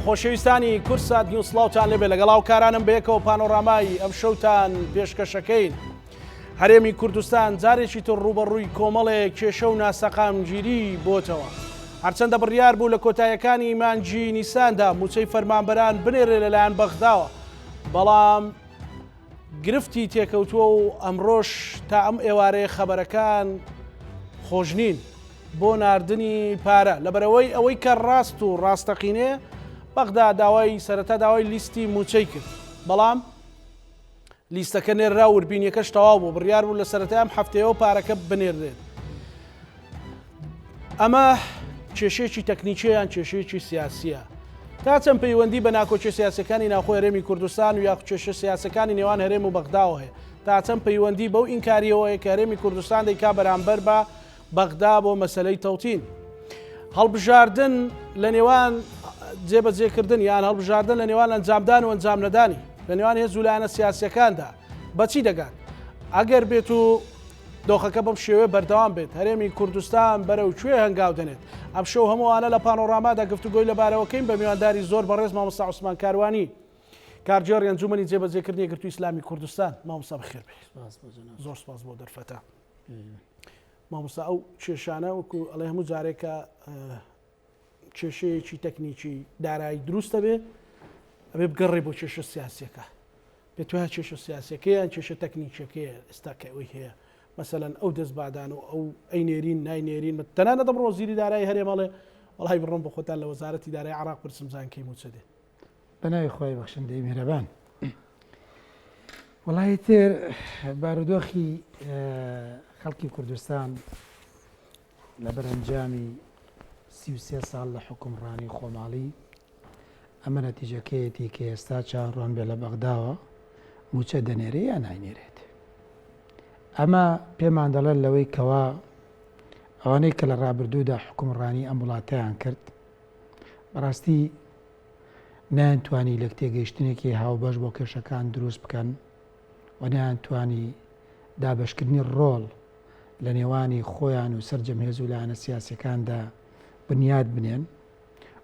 خۆشەویستانی کورسات نیوسڵاوتان لێبێ لەگەڵاو کارانم بەیەکەوە پانۆرامای ئەم شەوتان پێشکەشەکەین. هەرێمی کوردستان جارێکی تر ڕوبەڕووی کۆمەڵێک کێشە و ناسەقامگیری بۆتەوە. هەرچەندە بڕیار بوو لە کۆتاییەکانی مانگی نیساندا موچەی فەرمانبەران بنێرێ لەلایەن بەغداوە، بەڵام گرفتی تێکەوتووە و ئەمڕۆژ تا ئەم ئێوارەیە خەبەرەکان خۆش نین بۆ ناردنی پارە لەبەرەوەی ئەوەی کە ڕاست و ڕاستەقینێ. بەغدا داوای سەرەتا داوای لیستی موچەی کرد، بەڵام لیستەکە نێررا و وربینیەکەش تەواو بوو. بڕیار بوو لە سەرەتای ئەم هەفتەیەوە پارەکە بنێرێت. ئەمە کێشەیەکی تەکنیکیان کێشەیەکی سیاسیە. تا چەند پەیوەندی بە ناکۆچە سیاسەکانی ناوخۆی هەرێمی کوردستان و یا کێشە سیاسەکانی نێوان هەرێم و بەغداوە هەیە، تا چەند پەیوەندی بەو ئینکاریەوەیە کە هەرێمی کوردستان دەیکا بەرامبەر بە بەغدا بۆ مەسەلەی تەوتین. هەڵبژاردن لە نێوان جێبەجێکردن یان هەڵبژاردن لە نێوان ئەنجامدان و ئەنجام نەدانی لە نێوان هێز و لایەنە سیاسیەکاندا بەچی دەگات؟ ئەگەر بێت و دۆخەکە بەم شێوەیە بەردەوام بێت، هەرێمی کوردستان بەرەو کوێ هەنگاو دەنێت. ئەم شەو هەمووانە لە پانۆرامادا گفتوگۆی لەبارەوەکەین بە میوانداری زۆر بەڕێز مامۆستا عوسمان کاروانی، کارجێڕی ئەنجومەنی جێبەجێکردنی یەکگرتووی ئیسلامی کوردستان. مامۆستا بەخێر بێت. زۆر سپاس بۆ دەرفەتە. مامۆستا ئەو کێشانە وەکو ئەڵێ هەموو جارێکە کێشەیەکی تەکنیکی دارایی دروستە بێ، ئەبێ بگەڕێ بۆ کێشە سیاسیەکە. پێت وایە کێشە سیاسیەکەیان کێشە تەکنیکیەکەیە ئێستا کە ئەوەی هەیە، مەسەلەن ئەو دەستبادان و ئەو ئەینێرین ناینێرین تەنانەت ئەمڕۆ وەزیری دارایی هەرێمەڵێ وەڵای بڕۆم بە خۆتان لە وەزارەتی دارایی عێراق پرسم زان کەی موچە دێ. بەناوی خۆی بەخشندەی میهرەبان. وەڵای تر بارودۆخی خەڵکی کوردستان لە بەرەنجامی 33 ساڵ لە حکومڕانی خۆماڵی ئەمە نەتیجەکەیەتی کە ئێستا چاڕوان بێ لە بەغداوە موچە دەنێرێ یان ناینێرێت. ئەمە پێمان دەڵێن لەوەی کەوا ئەوانەی کە لە ڕابردوودا حکومڕانی ئەم وڵاتەیان کرد بەڕاستی نایانتوانی لە تێگەیشتنێکی هاوبەش بۆ کێشەکان دروست بکەن و نایانتوانی دابەشکردنی ڕۆڵ لە نێوانی خۆیان و سەرجەم هێز و لایەنە سیاسیەکاندا بنیاد بنێن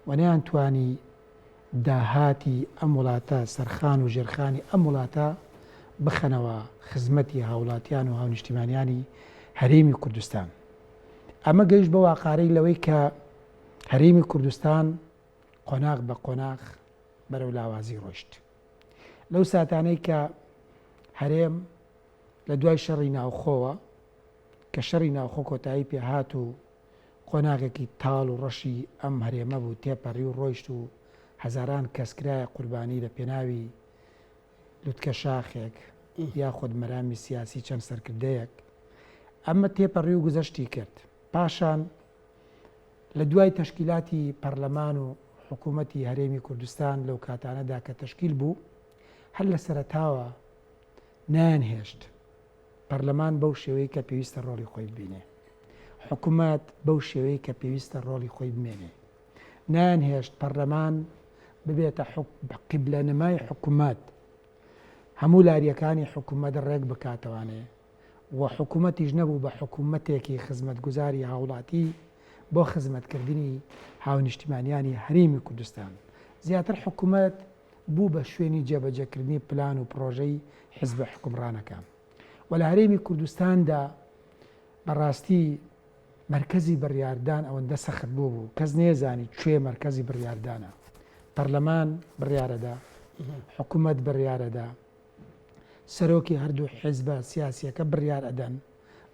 و نەیانتوانی داهاتی ئەم وڵاتە سەرخان و ژێرخانی ئەم وڵاتە بخەنەوە خزمەتی هاوڵاتیان و هاونیشتیمانیانی هەرێمی کوردستان. ئەمە گەیشت بە واقارەی لەوەی کە هەرێمی کوردستان قۆناغ بە قۆناغ بەرەو لاوازی ڕۆیشت. لەو ساتانەی کە هەرێم لە دوای شەڕی ناوخۆوە کە شەڕی ناوخۆ کۆتایی پێهات و قۆناغێکی تاڵ و ڕەشی ئەم هەرێمە بوو تێپەڕی و ڕۆیشت و هەزاران کەسکرایە قوربانی لە پێناوی لوتکە شاخێک یاخود مەرامی سیاسی چەند سەرکردەیەک. ئەمە تێپەڕی و گوزەشتی کرد. پاشان لە دوای تەشکیلاتی پەرلەمان و حکوومەتی هەرێمی کوردستان لەو کاتانەدا کە تەشکیل بوو هەر لە سەرەتاوە نانهێشت پەرلەمان بەو شێوەیە کە پێویستە ڕۆڵی خۆی ببینێ، حکوومەت بەو شێوەیە کە پێویستە ڕۆڵی خۆی بمێنێ. نانهێشت پەرلەمان ببێتە قیبلەنمای حکوومەت، هەموو لاریەکانی حکوومەت ڕێک بکاتەوانێ و حکوومەتیش نەبوو بە حکوومەتێکی خزمەتگوزاری هاوڵاتی بۆ خزمەتکردنی هاونیشتیمانیانی هەرێمی کوردستان. زیاتر حکوومەت بوو بە شوێنی جێبەجێکردنی پلان و پرۆژەی حیزب حکومڕانەکان و لە هەرێمی کوردستاندا بەڕاستی مرکزی بڕیاردان ئەوەندە سەخت بوو کەس نێزانی کوێ مرکزی بڕیاردانە. پەرلەمان بڕیارەدا، حکوومەت بڕیارەدا، سەرۆکی هەردوو حیزبە سیاسیەکە بڕیار ئەدەن،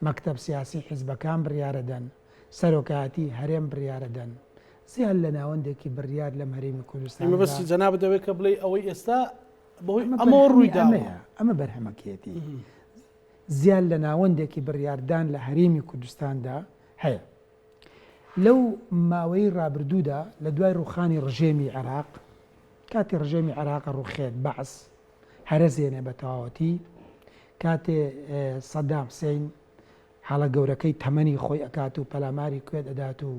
مەکتەب سیاسی حیزبەکان بڕیارەدەن، سەرۆکایەتی هەرێم بڕیارەدەن. زیان لە ناوەندێکی بڕیار لەم هەرێمی کوردستان. بەستی جەناب دەوێت کە بڵێ ئەوەی ئێستا ئەمە ڕوویداوە، ئەمە بەرهەمەکێتی زیان لە ناوەندێکی بڕیاردان لە هەرێمی کوردستاندا هەیە. لەو ماوەی ڕابردوودا لە دوای ڕوخانی ڕژێمی عێراق کاتی ڕژێمی عێراق ڕوخێت بەعس هەرەزێنێ بە تەواوەتی، کاتێ سەدام حوسێین حاڵە گەورەکەی تەمەنی خۆی ئەکات و پەلاماری کوێت ئەدات و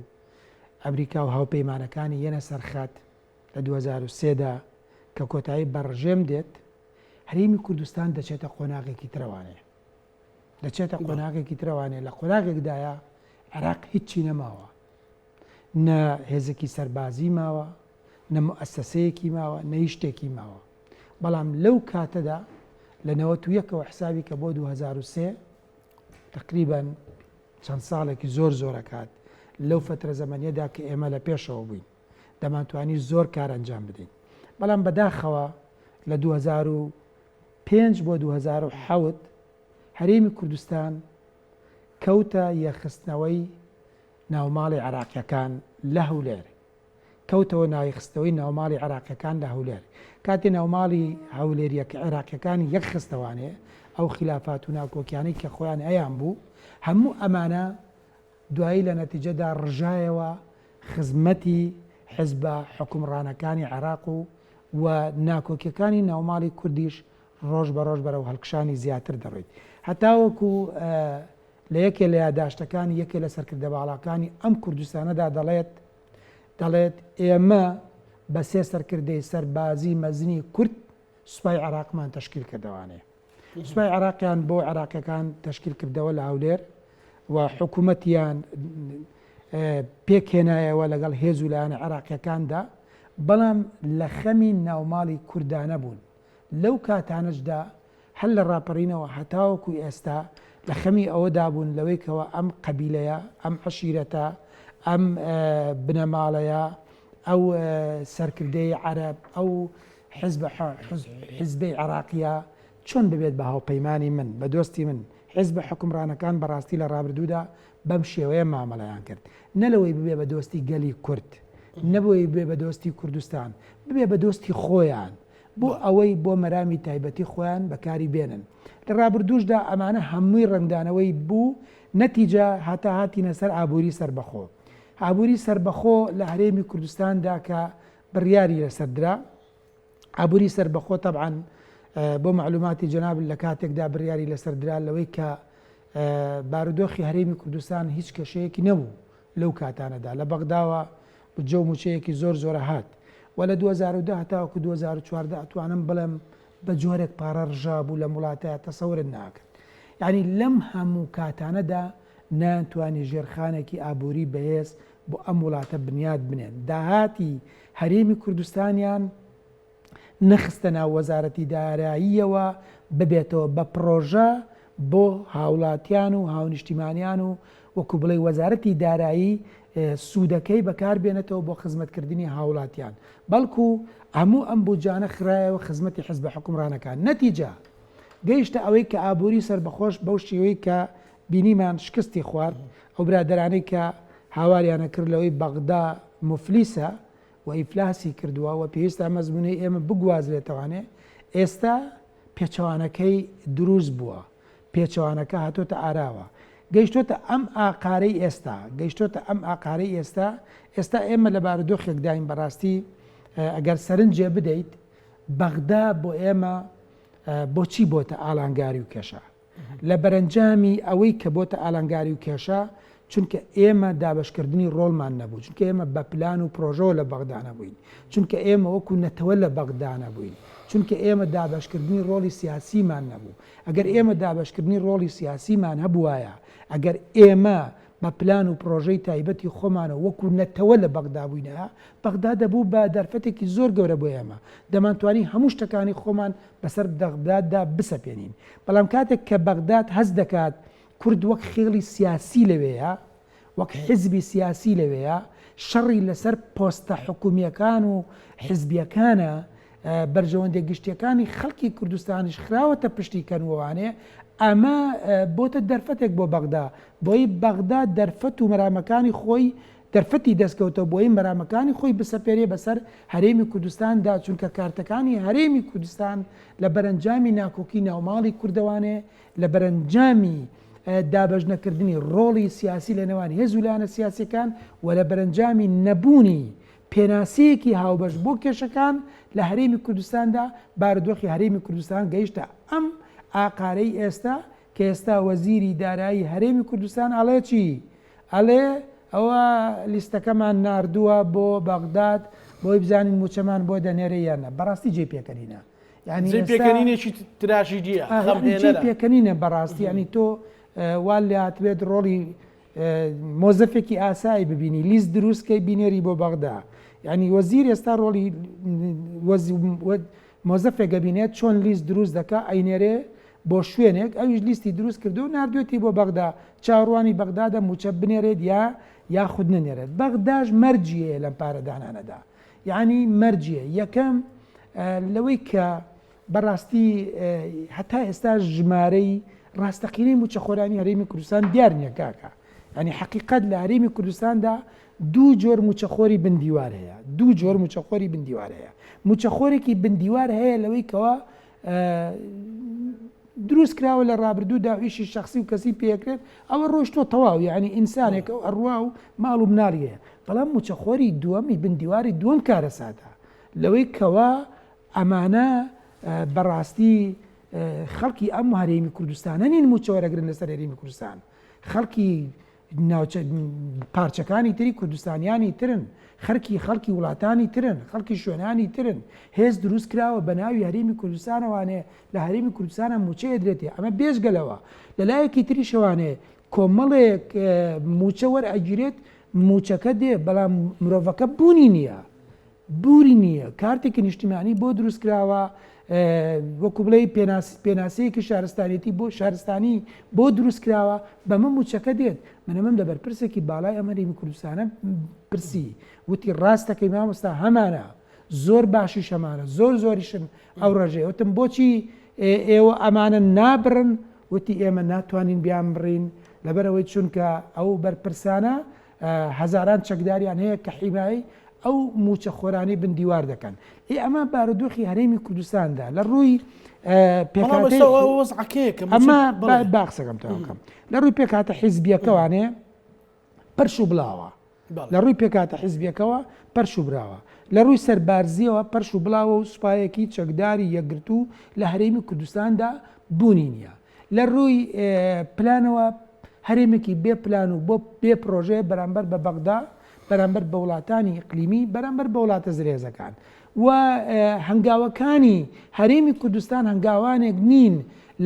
ئەمریکا و هاوپەیمانەکانی یەنە سەرخات لە 2003دا کە کۆتایی بەڕژێم دێت، هەرێمی کوردستان دەچێتە قۆناغێکی ترەوانێ، دەچێتە قۆناغێکی ترەوانێ. لە قۆناغێکدایە عێراق هیچی نەماوە، نە هێزێکی سەربازی ماوە، نە مؤسسەیەکی ماوە نە هیچ شتێکی ماوە. بەڵام لەو کاتەدا لە 91ەوە حسابی کە بۆ 2003 تقریبان چەند ساڵێکی زۆر کات لەو فترە زەمانیەدا کە ئێمە لە پێشەوە بووین دەمانتوانی زۆر کار ئەنجام بدەین. بەڵام بەداخەوە لە 2005 بۆ 2007 هەرێمی کوردستان کەوتە یەخستنەوەی ناوماڵی عێراقیەکان لە هەولێر، کەوتەوە نایخستەوەی ناوماڵی عێراقیەکان لە هەولێر. کاتی ناوماڵی هەولێریەکە عێراقیەکانی یەک خستەوانێ ئەو خلافات و ناکۆکیانەی کە خۆیان ئەیان بوو هەموو ئەمانە دوایی لە نەتیجەدا ڕژایەوە خزمەتی حزبە حکومڕانەکانی عێراق و ناکۆکیەکانی ناوماڵی کوردیش ڕۆژ بە ڕۆژ بەرەو هەڵکشانی زیاتر دەڕۆیت. هەتاوەکو لە یەکێ لە یادداشتەکانی یەکێ لە سەرکردە باڵاکانی ئەم کوردستانەدا دەڵێت ئێمە بە سێ سەرکردەی سەربازی مەزنی کورد سوپای عێراقمان تەشکیل کردوانێ. سوپای عێراقیان بۆ عێراقیەکان تەشکیل کردەوە لە هەولێر و حکوومەتیان پێکهێنایەوە لەگەڵ هێز و لایەنە عێراقیەکاندا، بەڵام لە خەمی ناوماڵی کوردانە بوون. لەو کاتانەشدا هەل لە ڕاپەڕینەوە هەتاوەکو ئێستا لە خەمی ئەوەدا بوون لەوەی کەوە ئەم قەبیلەیە، ئەم عەشیرەتە، ئەم بنەماڵەیە، ئەو سەرکردەی عەرەب، ئەو حیزبەی عێراقیە چۆن ببێت بە هاوپەیمانی من بە دۆستی من. حیزبە حکومڕانەکان بەڕاستی لە ڕابردوودا بەم شێوەیە مامەڵەیان کرد، نەلەوەی ببێ بە دۆستی گەلی کورد، نەبووی ببێ بە دۆستی کوردستان، ببێ بە دۆستی خۆیان بۆ ئەوەی بۆ مەرامی تایبەتی خۆیان بەکاری بێنن. لە ڕابردووشدا ئەمانە هەمووی ڕنگدانەوەی بوو، نەتیجە هاتا هاتینە سەر ئابووری سربەخۆ. ئابووری سربەخۆ لە هەرێمی کوردستاندا کە بڕیاری لەسەردرا. ئابووری سربەخۆ طبعاً بۆ معلوماتی جەناب لە کاتێکدا بڕیاری لەسەردرا لەوەی کە بارودۆخی هەرێمی کوردستان هیچ کەشەیەکی نەبوو لەو کاتانەدا، لە بەغداوە بجە و موچەیەکی زۆر هات و لە 2010 تاوەکو 2014 ئەتوانم بڵێم بە جۆرێک پارە ڕژا بوو لە وڵاتەیە تەسەورت ناکرد. یعنی لەم هەموو کاتانەدا ناتوانی ژێرخانێکی ئابووری بەهێز بۆ ئەم وڵاتە بنیاد بنێن. داهاتی هەرێمی کوردستانیان نەخستە ناو وەزارەتی داراییەوە ببێتەوە بە پرۆژە بۆ هاوڵاتیان و هاونیشتیمانیان و وەکو بڵێ وەزارەتی دارایی سوودەکەی بەکاربێنێتەوە بۆ خزمەتکردنی هاوڵاتیان، بەڵکو هەموو ئەم بوجانە خرایەوە خزمەتی حزبە حکومڕانەکان. نەتیجە گەیشتە ئەوەی کە ئابووری سربەخۆش بەو شێوەی کە بینیمان شکستی خوارد. ئەو برادرانەی کە هاواریانە کرد لەوەی بەغدا مفلیسە و ئیفلاسی کردووە و پێویستە مەزمونەی ئێمە بگوازرێتەوانێ، ئێستا پێچەوانەکەی دروست بووە، پێچەوانەکە هاتۆتە ئاراوە، گەیشتۆتە ئەم ئاقارەی ئێستا. ئێستا ئێمە لە بارودۆخێک داین بەڕاستی ئەگەر سەرنجێ بدەیت بەغدا بۆ ئێمە بۆچی بۆتە ئالانگاری و کێشە؟ لە بەرەنجامی ئەوەی کە بۆتە ئالانگاری و کێشە چونکە ئێمە دابشکردنی ڕۆڵمان نەبوو، چونکە ئێمە بە پلان و پرۆژۆ لە بەغدا نەبووین، چونکە ئێمە وەکو نەتەوە لە بەغدا نەبووین، چونکە ئێمە دابشکردنی ڕۆڵی سیاسیمان نەبوو. ئەگەر ئێمە دابشکردنی ڕۆڵی سیاسیمان هەبوایە، ئەگەر ئێمە بە پلان و پرۆژەی تایبەتی خۆمانە وەکو نەتەوە لە بەغدا بووینەوە، بەغدا دەبوو بە دەرفەتێکی زۆر گەورە بۆ ئێمە، دەمانتوانی هەموو شتەکانی خۆمان بەسەر بەغداددا بسەپێنین. بەڵام کاتێک کە بەغداد هەست دەکات کورد وەک خێڵی سیاسی لەوەیە، وەک حزبی سیاسی لەوەیە، شەڕی لەسەر پۆستە حکومیەکان و حزبیەکانە، بەرژەوەندە گشتیەکانی خەڵکی کوردستانیش خراوەتە پشتی کەنووانێ، ئەمە بۆتە دەرفەتێک بۆ بەغدا، بۆی بەغدا دەرفەت و مەرامەکانی خۆی دەرفەتی دەستکەوتەوە بۆی مەرامەکانی خۆی بسەپێرێ بەسەر هەرێمی کوردستاندا، چونکە کارتەکانی هەرێمی کوردستان لە بەرەنجامی ناکۆکی ناوماڵی کوردەوانێ، لە بەرەنجامی دابەش نەکردنی ڕۆڵی سیاسی لە نێوان هێز و لایەنە سیاسیەکان و لە بەرەنجامی نەبوونی پێناسەیەکی هاوبەش بۆ کێشەکان لە هەرێمی کوردستاندا. بارودۆخی هەرێمی کوردستان گەیشتە ئەم ئاقارەی ئێستا کە ئێستا وەزیری دارایی هەرێمی کوردستان ئەڵێ چی؟ ئەڵێ ئەوە لیستەکەمان ناردووە بۆ بەغداد بۆی بزانین موچەمان بۆ دەنێرە یانە. بەڕاستی جێ پێکەنینە، یعنی پێکەنینێکی تراژیدیە، جێ پێکەنینە بەڕاستی. ینی تۆ وا لێ هاتبێت ڕۆڵی مۆزەفێکی ئاسایی ببینی، لیست دروستکەی بینێری بۆ بەغدا، یعنی وەزیر ئێستا ڕۆڵی مۆزەفێکە بینێت چۆن لیست دروست دەکا ئەینێرێ بۆ شوێنێک ئەویش لیستی دروست کردو و نردوێتی بۆ بەغدا چاڕوانی بەغدادە موچە بنێرێت یا خود ننێرێت بەغداش مەرجیە لەم پارەدانانەدا یعنی مەرجیە یەکەم لەوەی کە بەڕاستی هەتا ئێستا ژمارەی ڕاستەقینەی موچەخۆرانی هەرێمی کوردستان دیار نییە کاکە ینی حقیقت لە هەرێمی کوردستاندا دوو جۆر موچەخۆری بندیوار هەیە دوو جۆر موچەخۆری بندیوار هەیە موچەخۆرێکی بندیوار هەیە لەوەی کەەوە دروست کراوە لە ڕابردوودا ئیشی شخصی و کەسی پێکرێت ئەوە ڕۆشتۆ تەواو یعنی ئینسانێک و ئەڕوا و ماڵ و مناڵی هەیە بەڵام موچەخۆری دووەمی بندیواری دووەم کارەساتە لەوەی کەوە ئەمانە بەڕاستی خەڵکی ئەم هەرێمی کوردستانە نین موچەوەرەگرن لەسەر هەرێمی کوردستان خەڵکی پارچەکانی تری کوردستانیانی ترن خەڵکی وڵاتانی ترن خەڵکی شوێنانی ترن هێز دروست کراوە بە ناوی هەرێمی کوردستانەوانێ لە هەرێمی کوردستانە موچەیە درێتێ ئەمە بێژگەلەوە لەلایەکی تری شەوانێ کۆمەڵێک موچە وەرئەگیرێت موچەکە دێ بەڵام مرۆڤەکە بوری نییە کارتێکی نیشتیمانی بۆ دروست کراوە وەکو بڵێ پێناسەیەکی شارستانێتی بۆ شارستانی بۆ دروست کراوە بەمە موچەکە دێت منەمەم لە بەرپرسێکی باڵای ئەمە هەرێمی کوردستانە پرسی وتی ڕاستەکەی مامۆستا هەمانە زۆر باشی شەمانە زۆریشن ئەو ڕژێ وتم بۆچی ئێوە ئەمانە نابڕن وتی ئێمە ناتوانین بیان بڕین لەبەرەوەی چونکە ئەو بەرپرسانە هەزاران چەکداریان هەیە کە حیمایی ئەو موچە خۆرانی بندیوار دەکەن ئەمە بارودۆخی هەرێمی کوردستاندا لە ڕووی ئەمە باخسەکەم تاوکەم لە ڕووی پێکاتە حیزبیەکەوانێ پەرش و بڵاوە لە ڕووی پێکاتە حیزبیەکەوە پەرش و براوە لە ڕووی سەربارزیەوە پەرش و بڵاوە و سوپایەکی چەکداری یەکگرتو لە هەرێمی کوردستاندا بوونی نییە لە ڕووی پلانەوە هەرێمێکی بێ پلان و بۆ بێ پرۆژێ بەرامبەر بە بەغدا بەرامبەر بە وڵاتانی ئیقلیمی بەرامبەر بە وڵاتە زرێزەکان و هەنگاوەکانی هەرێمی کوردستان هەنگاوانێک نین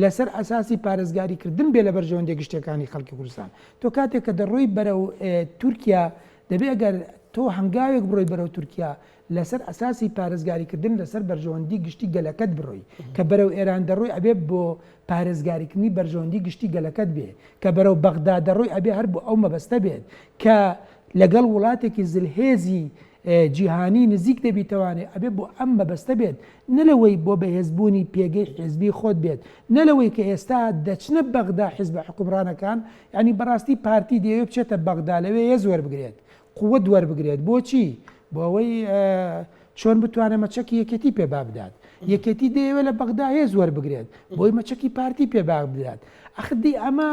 لەسەر ئەساسی پارێزگاریکردن بێ لە بەرژەوەندێک گشتەکانی خەڵکی کوردستان تۆ کاتێک کە دەڕۆی بەرەو تورکیا دەبێ ئەگەر تۆ هەنگاوێک بڕۆی بەرەو تورکیا لەسەر ئەساسی پارێزگاریکردن لەسەر بەرژەوەندی گشتی گەلەکەت بڕۆی کە بەرەو ئێران دەڕۆی ئەبێ بۆ پارێزگاریکردنی بەرژەوەندی گشتی گەلەکەت بێ کە بەرەو بەغدا دەڕۆی ئەبێ هەر بۆ ئەو مەبەستە بێت کە لەگەڵ وڵاتێکی زلهێزی جیهانی نزیک دەبیتەوانێت ئەبێ بۆ ئەم مەبەستە بێت نەلەوەی بۆ بەهێزبوونی پێگەی حیزبی خۆت بێت نەلەوەی کە ئێستا دەچنە بەغدا حیزب حکومڕانەکان ینی بەڕاستی پارتی دەیەوێت بچێتە بەغدا لەوێ هێز وەربگرێت قووەت وەربگرێت بۆچی بۆ ئەوەی چۆن بتوانێت مەچەکی یەکێتی پێ بابدات یەکێتی دەیەوێت لە بەغدا هێز وەربگرێت بۆی مەچەکی پارتی پێ بابدات ئەخدی ئەمە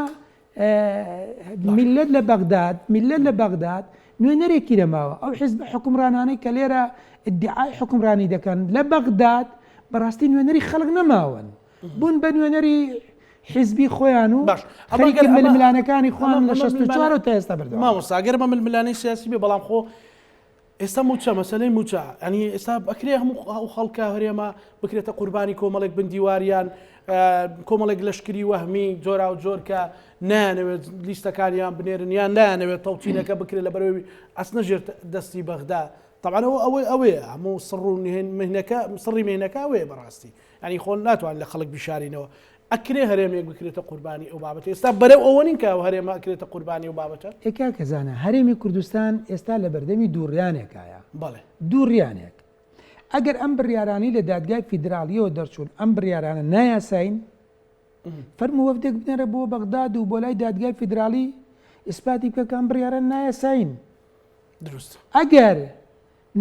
میلەت لە بەغداد نوێنەرێکی لەماوە ئەو حیزب حکومڕانانەی کە لێرە ئیدعای حکومڕانی دەکەن لە بەغداد بەڕاستی نوێنەری خەڵک نەماون بوون بە نوێنەری حیزبی خۆیان و خەریکی ململانەکانی خۆیان لە 64 تا ئێستا بردەوە مامۆستا ئەگەر بە ململانەی سیاسی بێ بەڵام خۆ ئێستا موچە مەسەلەی موچە ئەنی ئێستا بەکرێ هەموو خەڵکە هەرێمە بکرێتە قوربانی کۆمەڵێک بندیواریان کۆمەڵێک لەشکری وەهمی جۆرا و جۆر کە نانەوێت لیستەکانیان بنێرن یان نانەوێت تەوتینەکە بکرێت لە بەرەوەی ئەسنەژێت دەستی بەغدا طبعا ئەوەیە هەموو سڕی مهنەکە ئەوەیە بەڕاستی ینی خۆن ناتوان لە خەڵک بشارینەوە ئەکرێ هەرێمێک بکرێتە قوربانی ئەو بابەتە ئێستا بەرەو ئەوە نین کە هەرێمە ئەکرێتە قوربانی ئەو بابەتە ئێکا کەزانە هەرێمی کوردستان ئێستا لە بەردەمی دووڕیانێکایە بەڵێ دووڕیانێک ئەگەر ئەم بڕیارانی لە دادگای فیدراالیەوە دەرچوون ئەم بڕیارانە نایاساین فەرمو وەفدێک بنێرە بۆ بەغداد و بۆ لای دادگای فیدراالی ئیسپاتی بکە کە ئەم بڕیارە نایاساین دروست ئەگەر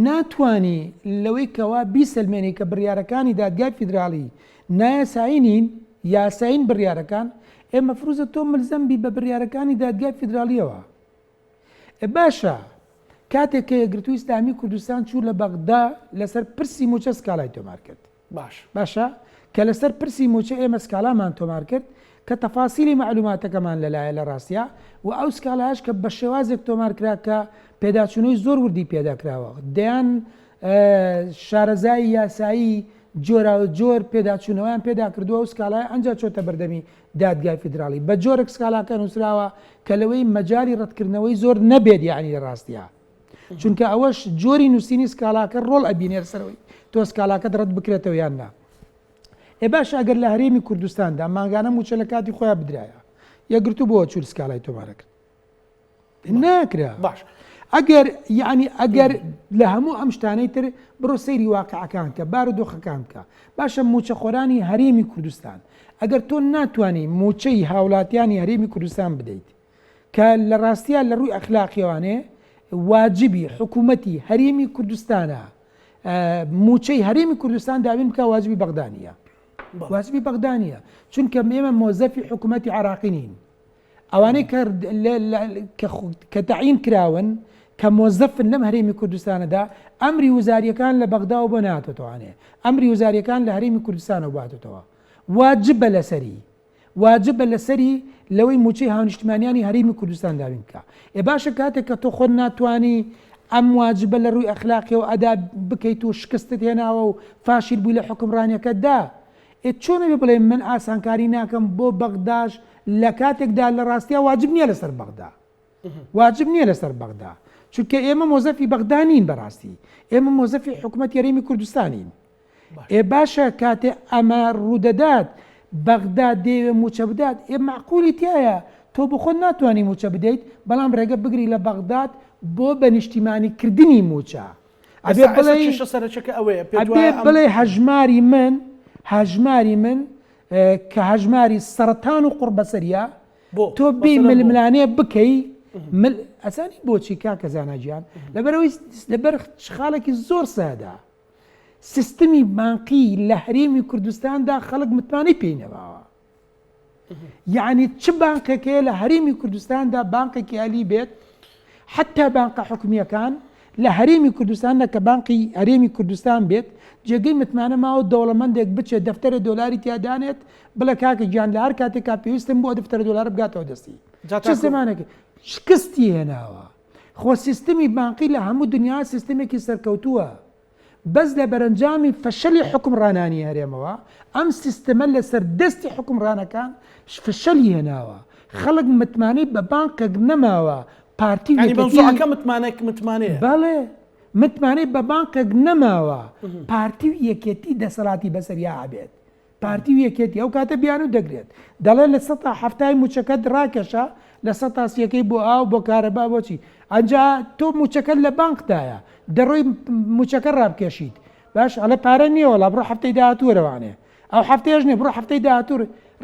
ناتوانی لەوەی کەوا بیسەلمێنی کە بڕیارەکانی دادگای فیدراالی نایاساینین یاساین بڕیارەکان ئێمە فروزە تۆ ملزەمبی بە بڕیارەکانی دادگای فیدراالیەوە باشە کاتێک کە یەکگرتووی ئیسلامی کوردستان چوو لە بەغدا لەسەر پرسی موچە سکالای تۆمار کرد باشە کە لەسەر پرسی موچە ئێمە سکالامان تۆمار کرد کە تەفاسیلی معلوماتەکەمان لەلایە لە ڕاستیە و ئەو سکالایش کە بە شێوازێک تۆمار کرا کە پێداچوونەوەی زۆر وردی پێداکراوە دەیان شارەزای یاسایی جۆرا و جۆر پێداچوونەوەیان پێدا کردووە و سکالای ئەنجا چۆتە بەردەمی دادگای فیدراالی بە جۆرێک سکالاکە نووسراوە کە لەوەی مەجاری ڕەتکردنەوەی زۆر نەبێت یعنی لە ڕاستیە چونکە ئەوەش جۆری نووسینی سکالاکە ڕۆڵ ئەبینێ سەرەوەی تۆ سکالاکەت ڕەت بکرێتەوە یان نا. باش ئەگەر لە هەرێمی کوردستاندا ماگانە موچە لە کاتی خۆیان بدرایە یەکگرتو بۆ چور سکالای تۆمارەکرد ناکرا باش ئەگەر یعنی ئەگەر لە هەموو ئەم شتانەی تر بڕۆ سەیری واقعەکان کە بارودۆخەکان بکە باشە موچە خۆرانی هەرێمی کوردستان ئەگەر تۆ ناتوانانی موچەی هاوڵاتیانی هەرێمی کوردستان بدەیت کە لە ڕاستیان لە ڕووی ئەخلاقیوانێ واجبی حکوومەتی هەرێمی کوردستانە موچەی هەرێمی کوردستان داوین بکە واجبی بەغدانیە واجبی بەغدانیە چونکە ئێمە مۆزەفی حکوومەتی عراقی نین ئەوانەی کە تەعین کراون کە مۆزەفن لەم هەرێمی کوردستانەدا ئەمری وزاریەکان لە بەغدا و بۆ ناتوانێ ئەمری وزاریەکان لە هەرێمی کوردستانە باتێتەوە واجبە لەسەری لەوەی موچەی هاونیشتمانیانی هەرێمی کوردستان داوین بکە باشە کاتێک کە تۆ خۆت ناتوانی ئەم واجبە لە ڕووی ئەخلاقیەوە ئەدا بکەیت و شکستت هێناوە و فاشیل بووی لە حکمڕانیەکەتدا چۆنە بڵێ من ئاسانکاری ناکەم بۆ بەغداش لە کاتێکدا لە ڕاستیە واجب نییە لەسەر بەغدا واجب نییە لەسەر بەغدا چونکە ئێمە مۆزەفی بەغدانین بەڕاستی ئێمە مۆزەفی حکوومەت هەرێمی کوردستانین باشە کاتێ ئەمە ڕوودەدات بەغدا دێوێ موچە بدات معقولی تایە تۆ بۆ خۆت ناتوانانی موچە بدەیت بەڵام ڕێگە بگری لە بەغداد بۆ بە نیشتیمانی کردنی موچە بڵێ هەژماری من کە هەژماری سەرەتان و قوربەسەریە تۆ بێ ململانێ بکەی ئەسانی بۆچی کاکە زاناجیان لەبەرەوەی لەبەر خاڵێکی زۆر سادا سیستمی بانقی لە هەرێمی کوردستاندا خەڵک متمانەی پێی نەباوە یعنی چ بانقێکەیە لە هەرێمی کوردستاندا بانقێکی عالی بێت حتا بانقە حکومیەکان لە هەرێمی کوردستاندا کە بانقی هەرێمی کوردستان بێت جێگەی متمانە ماوە دەوڵەمەندێک بچێت دەفتەرە دۆلاری تیادانێت بڵێ کاکە گیان لە هەر کاتێکا پێویستم بۆ دەفتەرە دۆلار بگاتەوە دەستی چ زمانێک شکستی هێناوە خۆ سیستمی بانقی لە هەموو دنیا سیستمێکی سەرکەوتووە بەس لە بەرەنجامی فەشەلی حکمڕانانی هەرێمەوە ئەم سیستەمە لەسەر دەستی حکمڕانەکان فەشەلی هێناوە خەڵک متمانەی بە بانکێک نەماوە پارتی متمانەیە بەڵێ متمانەی بە بانکێک نەماوە پارتی و یەکێتی دەسەڵاتی بەسەریا بێت پارتی و یەکێتی ئەو کاتە بیان و دەگرێت دەڵێ لە 170 موچەکەت ڕاکێشە لە 180ەکەی بۆ ئاو بۆ کارەبا بۆچی ئەنجا تۆ موچەکەت لە بانکدایە دەڕۆی موچەکە ڕابکێشیت باش ئەلە پارە نییەوە لە بڕۆ هەفتەی داهاتوورەوانێ ئەو هەفتەیەش نیە بڕۆ هەفتەی داهاتوور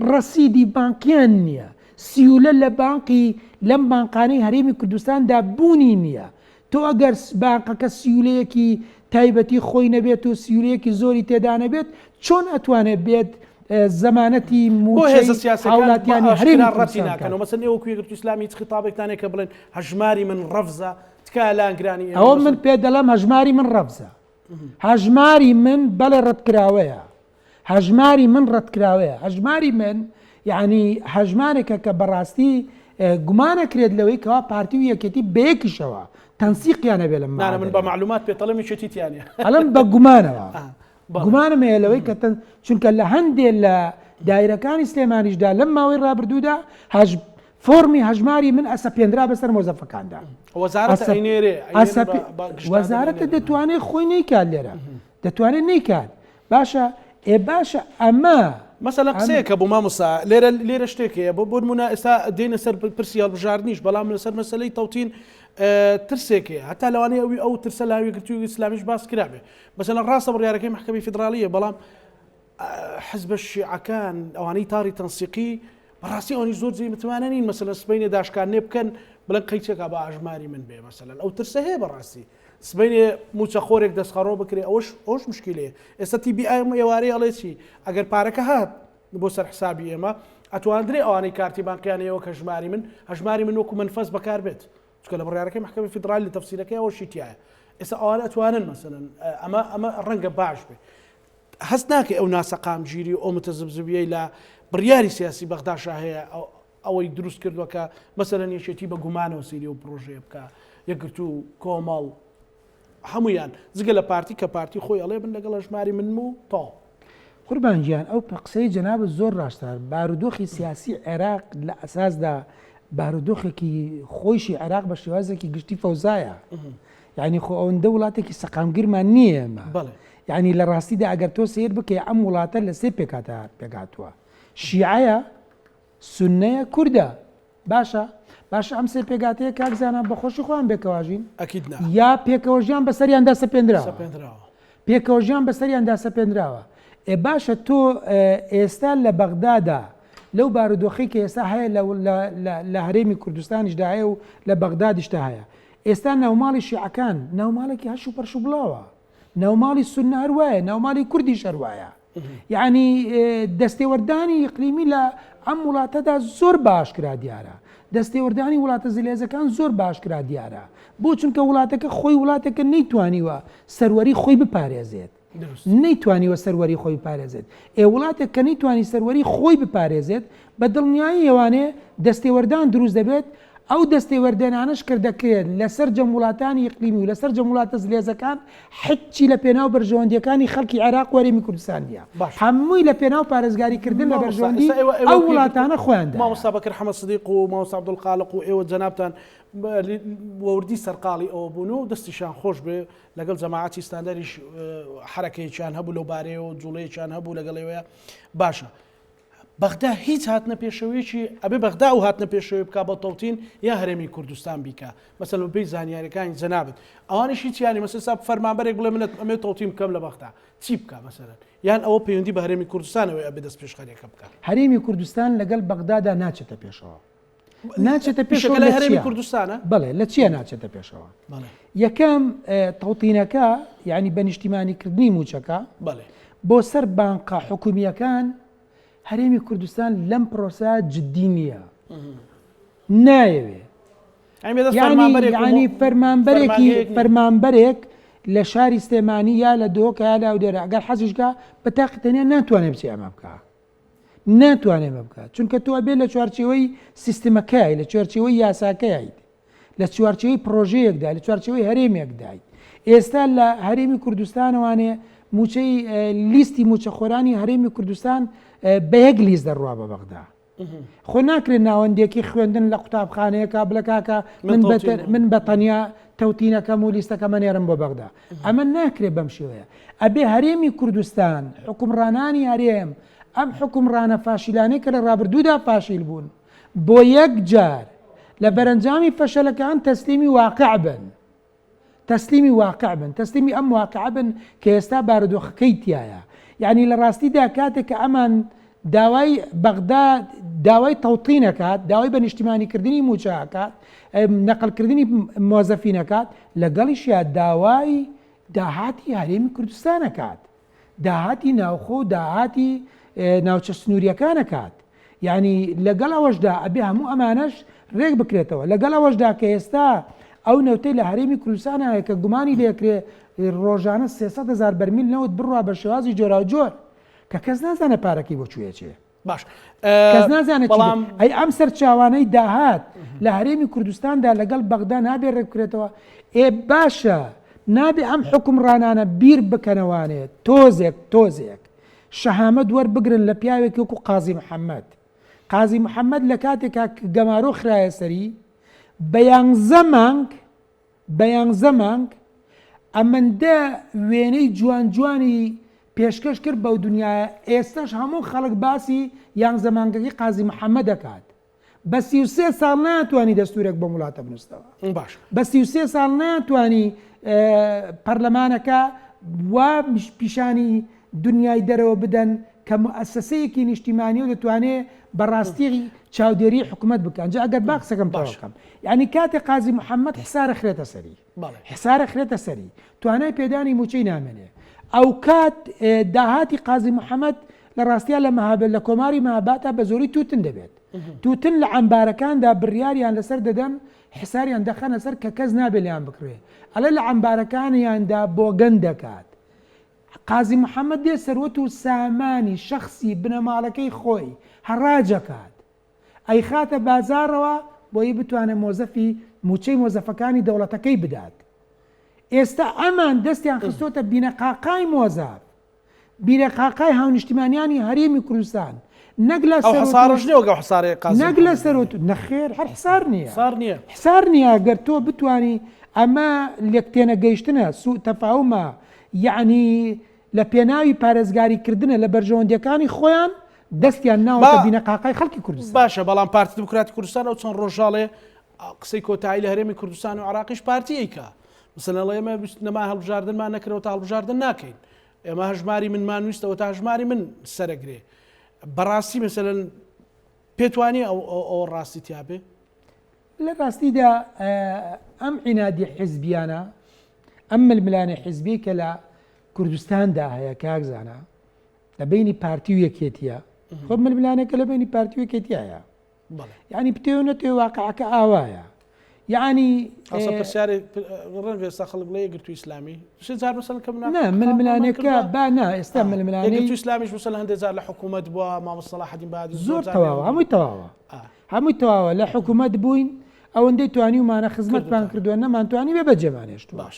ڕەسیدی بانکیان نییە سیولە لە بانقی لەم بانقانەی هەرێمی کوردستاندا بوونی نییە تۆ ئەگەر بانقەکە سیولەیەکی تایبەتی خۆی نەبێت و سیولەیەکی زۆری تێدا نەبێت چۆن ئەتوانێت بێت زەمانەتی هاوڵاتیانی هەرێمی ڕەتی ناکەنەوە مەسەن ئێوەکو یەکگرتووی ئیسلامی خیتابێکتانێک کە بڵێن هەژماری من ڕەفزە تکا لانگرانی ئەوە من پێ دەڵێم هەژماری من ڕەفزە هەژماری من بەڵێ ڕەتکراوەیە هەژماری من ڕەتکراوەیە هەژماری من یعنی هەژمارێکە کە بەڕاستی گومانەکرێت لەوەی کەوا پارتی و یەکێتی بەیەکیشەوە تەنسیقیانە بێ لەم من بە معلومات پێتەڵەمی چێتیتیانە ئەڵم بە گومانەوە گومانم هەیە لەوەی کە چونکە لە هەندێک لە دایرەکانی سلێمانیشدا لەم ماوەی ڕابردوودا فۆرمی هەژماری من ئەسە پێنرا بەسەر مۆزەفەکاندا وەزارەتە دەتوانێت خۆی نەیکات لێرە دەتوانێت نەیکات باشە باشە ئەمە مەسەلە قسەیەکە بۆ مامۆستا لێرە شتێکەیە بۆ نمونە ئێستا دێنە سەر پرسی هەڵبژاردنیش بەڵام لەسەر مەسەلەی تەوتین ترسێکەیە هەتا لەوانەیە ئەو ترسە لا یەکگرتووی ئیسلامیش باس کرابێ مەسەلە ڕاستە بڕیارەکەی محکەمەی فیدرالیە بەڵام حزبە شیعەکان ئەوانەی تاری تەنسیقی بەڕاستی ئەوانی زۆر جێی متمانە نین مەسەلەن سبەینێ داشکارنێ بکەن بڵێن قەیچێکا بە ئاژماری من بێ مەسەلەن ئەو ترسە هەیە بەڕاستی سبەینێ موچەخۆرێک دەستخەڕۆ بکرێ ئەوش مشکلەیە ئێستا تیبی ئێوارەی ئەڵێ چی ئەگەر پارەکە هات بۆ سەر حسابی ئێمە ئەتواندرێ ئەوانەی کارتی بانقیانەوە کە هەژماری من وەکو منفەس بەکار بێت چکە لە بڕیارەکەی محکەمەی فیدرالی لە تەفسیرەکەی ئەوە شیتیایە ئێستا ئەوانە ئەتوانن مەسەلەن ئەمە ڕەنگە باش بێ هەست ناکە ئەو ناسەقامگیری ئەو متەزبزبیەی لە بڕیاری سیاسی بەغداشا هەیە ئەوەی دروست کردووە کە مەسەلەن یەکێتی بە گومانەوە سیری و پرۆژەیە بکە یەکگرتوو کۆمەڵ هەمویان جگە لە پارتی کە پارتی خۆی ئەڵێ بن لەگەڵ هەژماری من و تاو قوربانگیان ئەو قسەی جەنابەت زۆر ڕاشتار بارودۆخی سیاسی عێراق لە ئەساسدا بارودۆخێکی خۆشی عێراق بە شێوازێکی گشتی فەوزایە یعنی خۆ ئەوەندە وڵاتێکی سەقامگیرمان نییە ئێمە بەڵێ یعنی لە ڕاستیدا ئەگەر تۆ سیر بکەی ئەم وڵاتە لە سێ پێکاتوە شیعەیە سونەیە کوردە باشە ئەم سێ پێگاتەیە کاکزانە بەخۆشی خۆیان بێکەواژین ئەکید نا یا پێکەوەژیان بەسەریاندا سەپێنراوە سەپێنراوە پێکەوەژیان بەسەریاندا سەپێنراوە باشە تۆ ئێستا لە بەغدادا لەو بارودۆخی کە ئێستا هەیە لە هەرێمی کوردستانیشدا هەیە و لە بەغدادیشدا هەیە ئێستا ناوماڵی شیعەکان ناوماڵێکی هەش و پەرش و بڵاوە ناوماڵی سونە هەروایە ناوماڵی کوردیش هەروایە یعنی دەستێوەردانی ئیقلیمی لە ئەم وڵاتەدا زۆر باشکرا دیارە دەستێوەردانی وڵاتە زلێزەکان زۆر باشکرا دیارە بۆ چونکە وڵاتەکە خۆی وڵاتەکە نەیتوانیوە سەروەری خۆی بپارێزێت نەیتوانیوە سەروەری خۆی بپارێزێت وڵاتێک کە نەیتوانی سەروەری خۆی بپارێزێت بە دڵنیایی ئێوانێ دەستێوەردان دروست دەبێت ئەو دەستێوەردێنانش کردەکرێت لەسەر جەموڵاتانی ئیقلیمی و لەسەر جەموڵاتە زلێزەکان حچی لە پێناو بەرژەوەندیەکانی خەڵکی عێراق و هەرێمی کوردستان نیە هەمووی لە پێناو پارێزگاریکردن لە بەرژەوەندی ئەو وڵاتانە خۆیاندا مامۆستا بەکر حەمەد سدیق و مامۆستا عەبدولخالق و ئێوە جەنابتان وەوردی سەرقاڵی ئەوە بوون و دەستیشان خۆش بێ لەگەڵ جەماعەتی ستاندەریش حرەکەیەکیان هەبوو لەو بارەیەوە و جوڵەیەکیان هەبوو لەگەڵەوەیە باشە بەغدا هیچ هاتنە پێشەوەیەکی ئەبێ بەغدا و هاتنە پێشەوەی بک بە تەوتین یا هەرێمی کوردستان بیکە مەسەلەن بەپێی زانیاریەکانی جەنابەت ئەوانیش هیچیانی مەسەسا فەرمانبەرێک بڵێ منێت ئەمێ تەوتین بکەم لە بەغدا چی بکە مەسەلەن یان ئەوە پەیوەندی بە هەرێمی کوردستانەوەی ئەبێ دەست پێشخەرێکە بکە هەرێمی کوردستان لەگەڵ بەغدادا ناچێتە پێشەوە ناچێتە پێشەوە لە هەرێمی کوردستانە بەڵێ لە چیە ناچێتە پێشەوە یەکەم تەوتینەکە یعنی بە نیشتیمانیکردنی موچەکە بەڵێ بۆ سەر بانقا حکومیەکان هەرێمی کوردستان لەم پرۆسە جددی نییە نایەوێ ینی فەرمانبەرێک لە شاری سلێمانی یا لە دۆکە یا لە ئەودێرە ئەگەر حەزیشکە بە تاقیتەنیا ناتوانێت بچی ئەمە بکە ناتوانێت ئەمە بکات چونکە تۆ بێت لە چوارچێوەی سیستمەکەی لە چوارچێوەی یاساکەیت لە چوارچێوەی پرۆژەیەکدا لە چوارچێوەی هەرێمێکدایت ئێستا لە هەرێمی کوردستانەوانێ موچەی لیستی موچەخۆرانی هەرێمی کوردستان بە یەک لیست دەڕوا بە بەغدا خۆ ناکرێت ناوەندێکی خوێندن لە قوتابخانەیەکە بڵە کاکە من بە تەنیا تەوتینەکەم و لیستەکەمە نێرم بۆ بەغدا ئەمە ناکرێت بەم شێوەیە ئەبێ هەرێمی کوردستان حکومڕانانی هەرێم ئەم حکومڕانە فاشیلانەی کە لە ڕابردوودا فاشیل بوون بۆ یەک جار لە بەرەنجامی فەشەلەکان تەسلیمی واقع بن تەسلیمی ئەم واقع بن کە ئێستا بارودۆخەکەی تایە یعنی لە ڕاستیدا کاتێک کە ئەمان داوای بەغدا داوای تەوتینەکات داوای بە نیشتیمانیکردنی موچەکات نەقلکردنی مۆزەفینەکات لەگەڵیشیا داوای داهاتی هەرێمی کوردستانەکات داهاتی ناوخۆ و داهاتی ناوچە سنووریەکانەکات یعنی لەگەڵ ئەوەشدا ئەبێ هەموو ئەمانەش ڕێک بکرێتەوە لەگەڵ ئەوەشدا کە ئێستا ئەو نەوتەی لە هەرێمی کوردستانە کە گومانی لێکرێ ڕۆژانە 300,000 بەرمیل نەوت بڕوا بە شێوازی جۆرا و جۆر کە کەس نازانە پارەکەی بۆ کوێچێ باش کەس نازانێت ئەی ئەم سەرچاوانەی داهات لە هەرێمی کوردستاندا لەگەڵ بەغدا نابێ ڕێککرێتەوە باشە نابێ ئەم حکومڕانانە بیر بکەنەوانێت تۆزێک شەهامەت وەربگرن لە پیاوێکی وەکو قازی محەممەد لە کاتێکا گەمارۆ خرایە سەری بەیانزە مانگ ئەمەندە وێنەی جوانی پێشکەش کرد بەو دنیاە ئێستاش هەموو خەڵک باسی یانزە مانگەکەی قازی محەممەد دەکات بە 33 ساڵ ناتوانانی دەستورێک بە وڵاتە بنووسەوە باش بە 33 ساڵ ناتوانانی پەرلەمانەکە وا پیشانی دنیای دەرەوە بدەن کە مؤسسەیەکی نیشتیمانی و دەتوانێت بەڕاستی چاودێری حکوومەت بکەن جا ئەگەر باقسەکەم باشەکەم یعنی کاتێک قازی محەممەد حسارە خرێتە سەری توانای پێدانی موچەی نامێنێ ئەو کات داهاتی قازی محەممەد لە ڕاستیا لە مەهابێت لە کۆماری مەهاباتە بە زۆری توتن دەبێت توتن لە عەمبارەکاندا بڕیاریان لەسەر دەدەن حساریان دەخەنە سەر کە کەس نابێت لیان بکرێ ئەلە لە عەمبارەکانیاندا بۆگەن دەکات قازی محەممەد دێ سەروەت و سامانی شەخصی بنەماڵەکەی خۆی هەڕاجەکات ئەی خاتە بازارەوە بۆی بتوانێت مۆزەفی موچەی مۆزەفەکانی دەوڵەتەکەی بدات ئێستا ئەمان دەستیان خستۆتە بینەقاقای مۆزاف بینەقاقای هاونیشتیمانیانی هەرێمی کوردستان نەک لە نەک لە سەرۆت نەخێر هەر حسار نییە گەر تۆ بتانی ئەمە لێکتێنە گەیشتنە سوء تەفاومە یعنی لە پێناوی پارێزگاریکردنە لە بەرژەوەندەکانی خۆیان دەستیان ناوەتە بینەقاقای خەڵکی کوردستان. باشە بەڵام پارتی دموکراتی کوردستان ئەو چەند ڕۆژاڵێ قسەی کۆتایی لە هەرێمی کوردستان و عراقیش پارتیەکە مثلەن ئێمە نەما هەڵبژاردنمان نەکرەوە تا هەڵبژاردن ناکەین ئێمە هەژماری منمان ویستەوە تا هەژماری من سەرەگرێ بەڕاستی مثلەن پێتوانی ئەو ڕاستی تیاابێ لە ڕاستیدا ئەم عینادی حیزبیانە ئەم ململانە حیزبی کە لە کوردستاندا هەیە کاکزانە لە بینی پارتی و یەکێتیە خۆ ململانەکە لە بینی پارتی و یەکێتی هەیە یعنی پتێو نەتێ واقعەکە ئاوایە یعنی پرسیاری ڕەن ئێستا خەڵک بڵێ گرتو ئیسلامی جار مەسەڵ کەم ململانەکە با نا ئێستا ململانەی ئیسلامیش مەسەڵ هەندێک جار لە حکوومەت بووە مامۆستا سەلاحەدین بادی زۆر تەواوە هەمووی تەواوە لە حکوومەت بووین ئەوەندەی توانیمانە خزمەتمان کردووە نەمانتوانی بێ بەجێمانێشت باش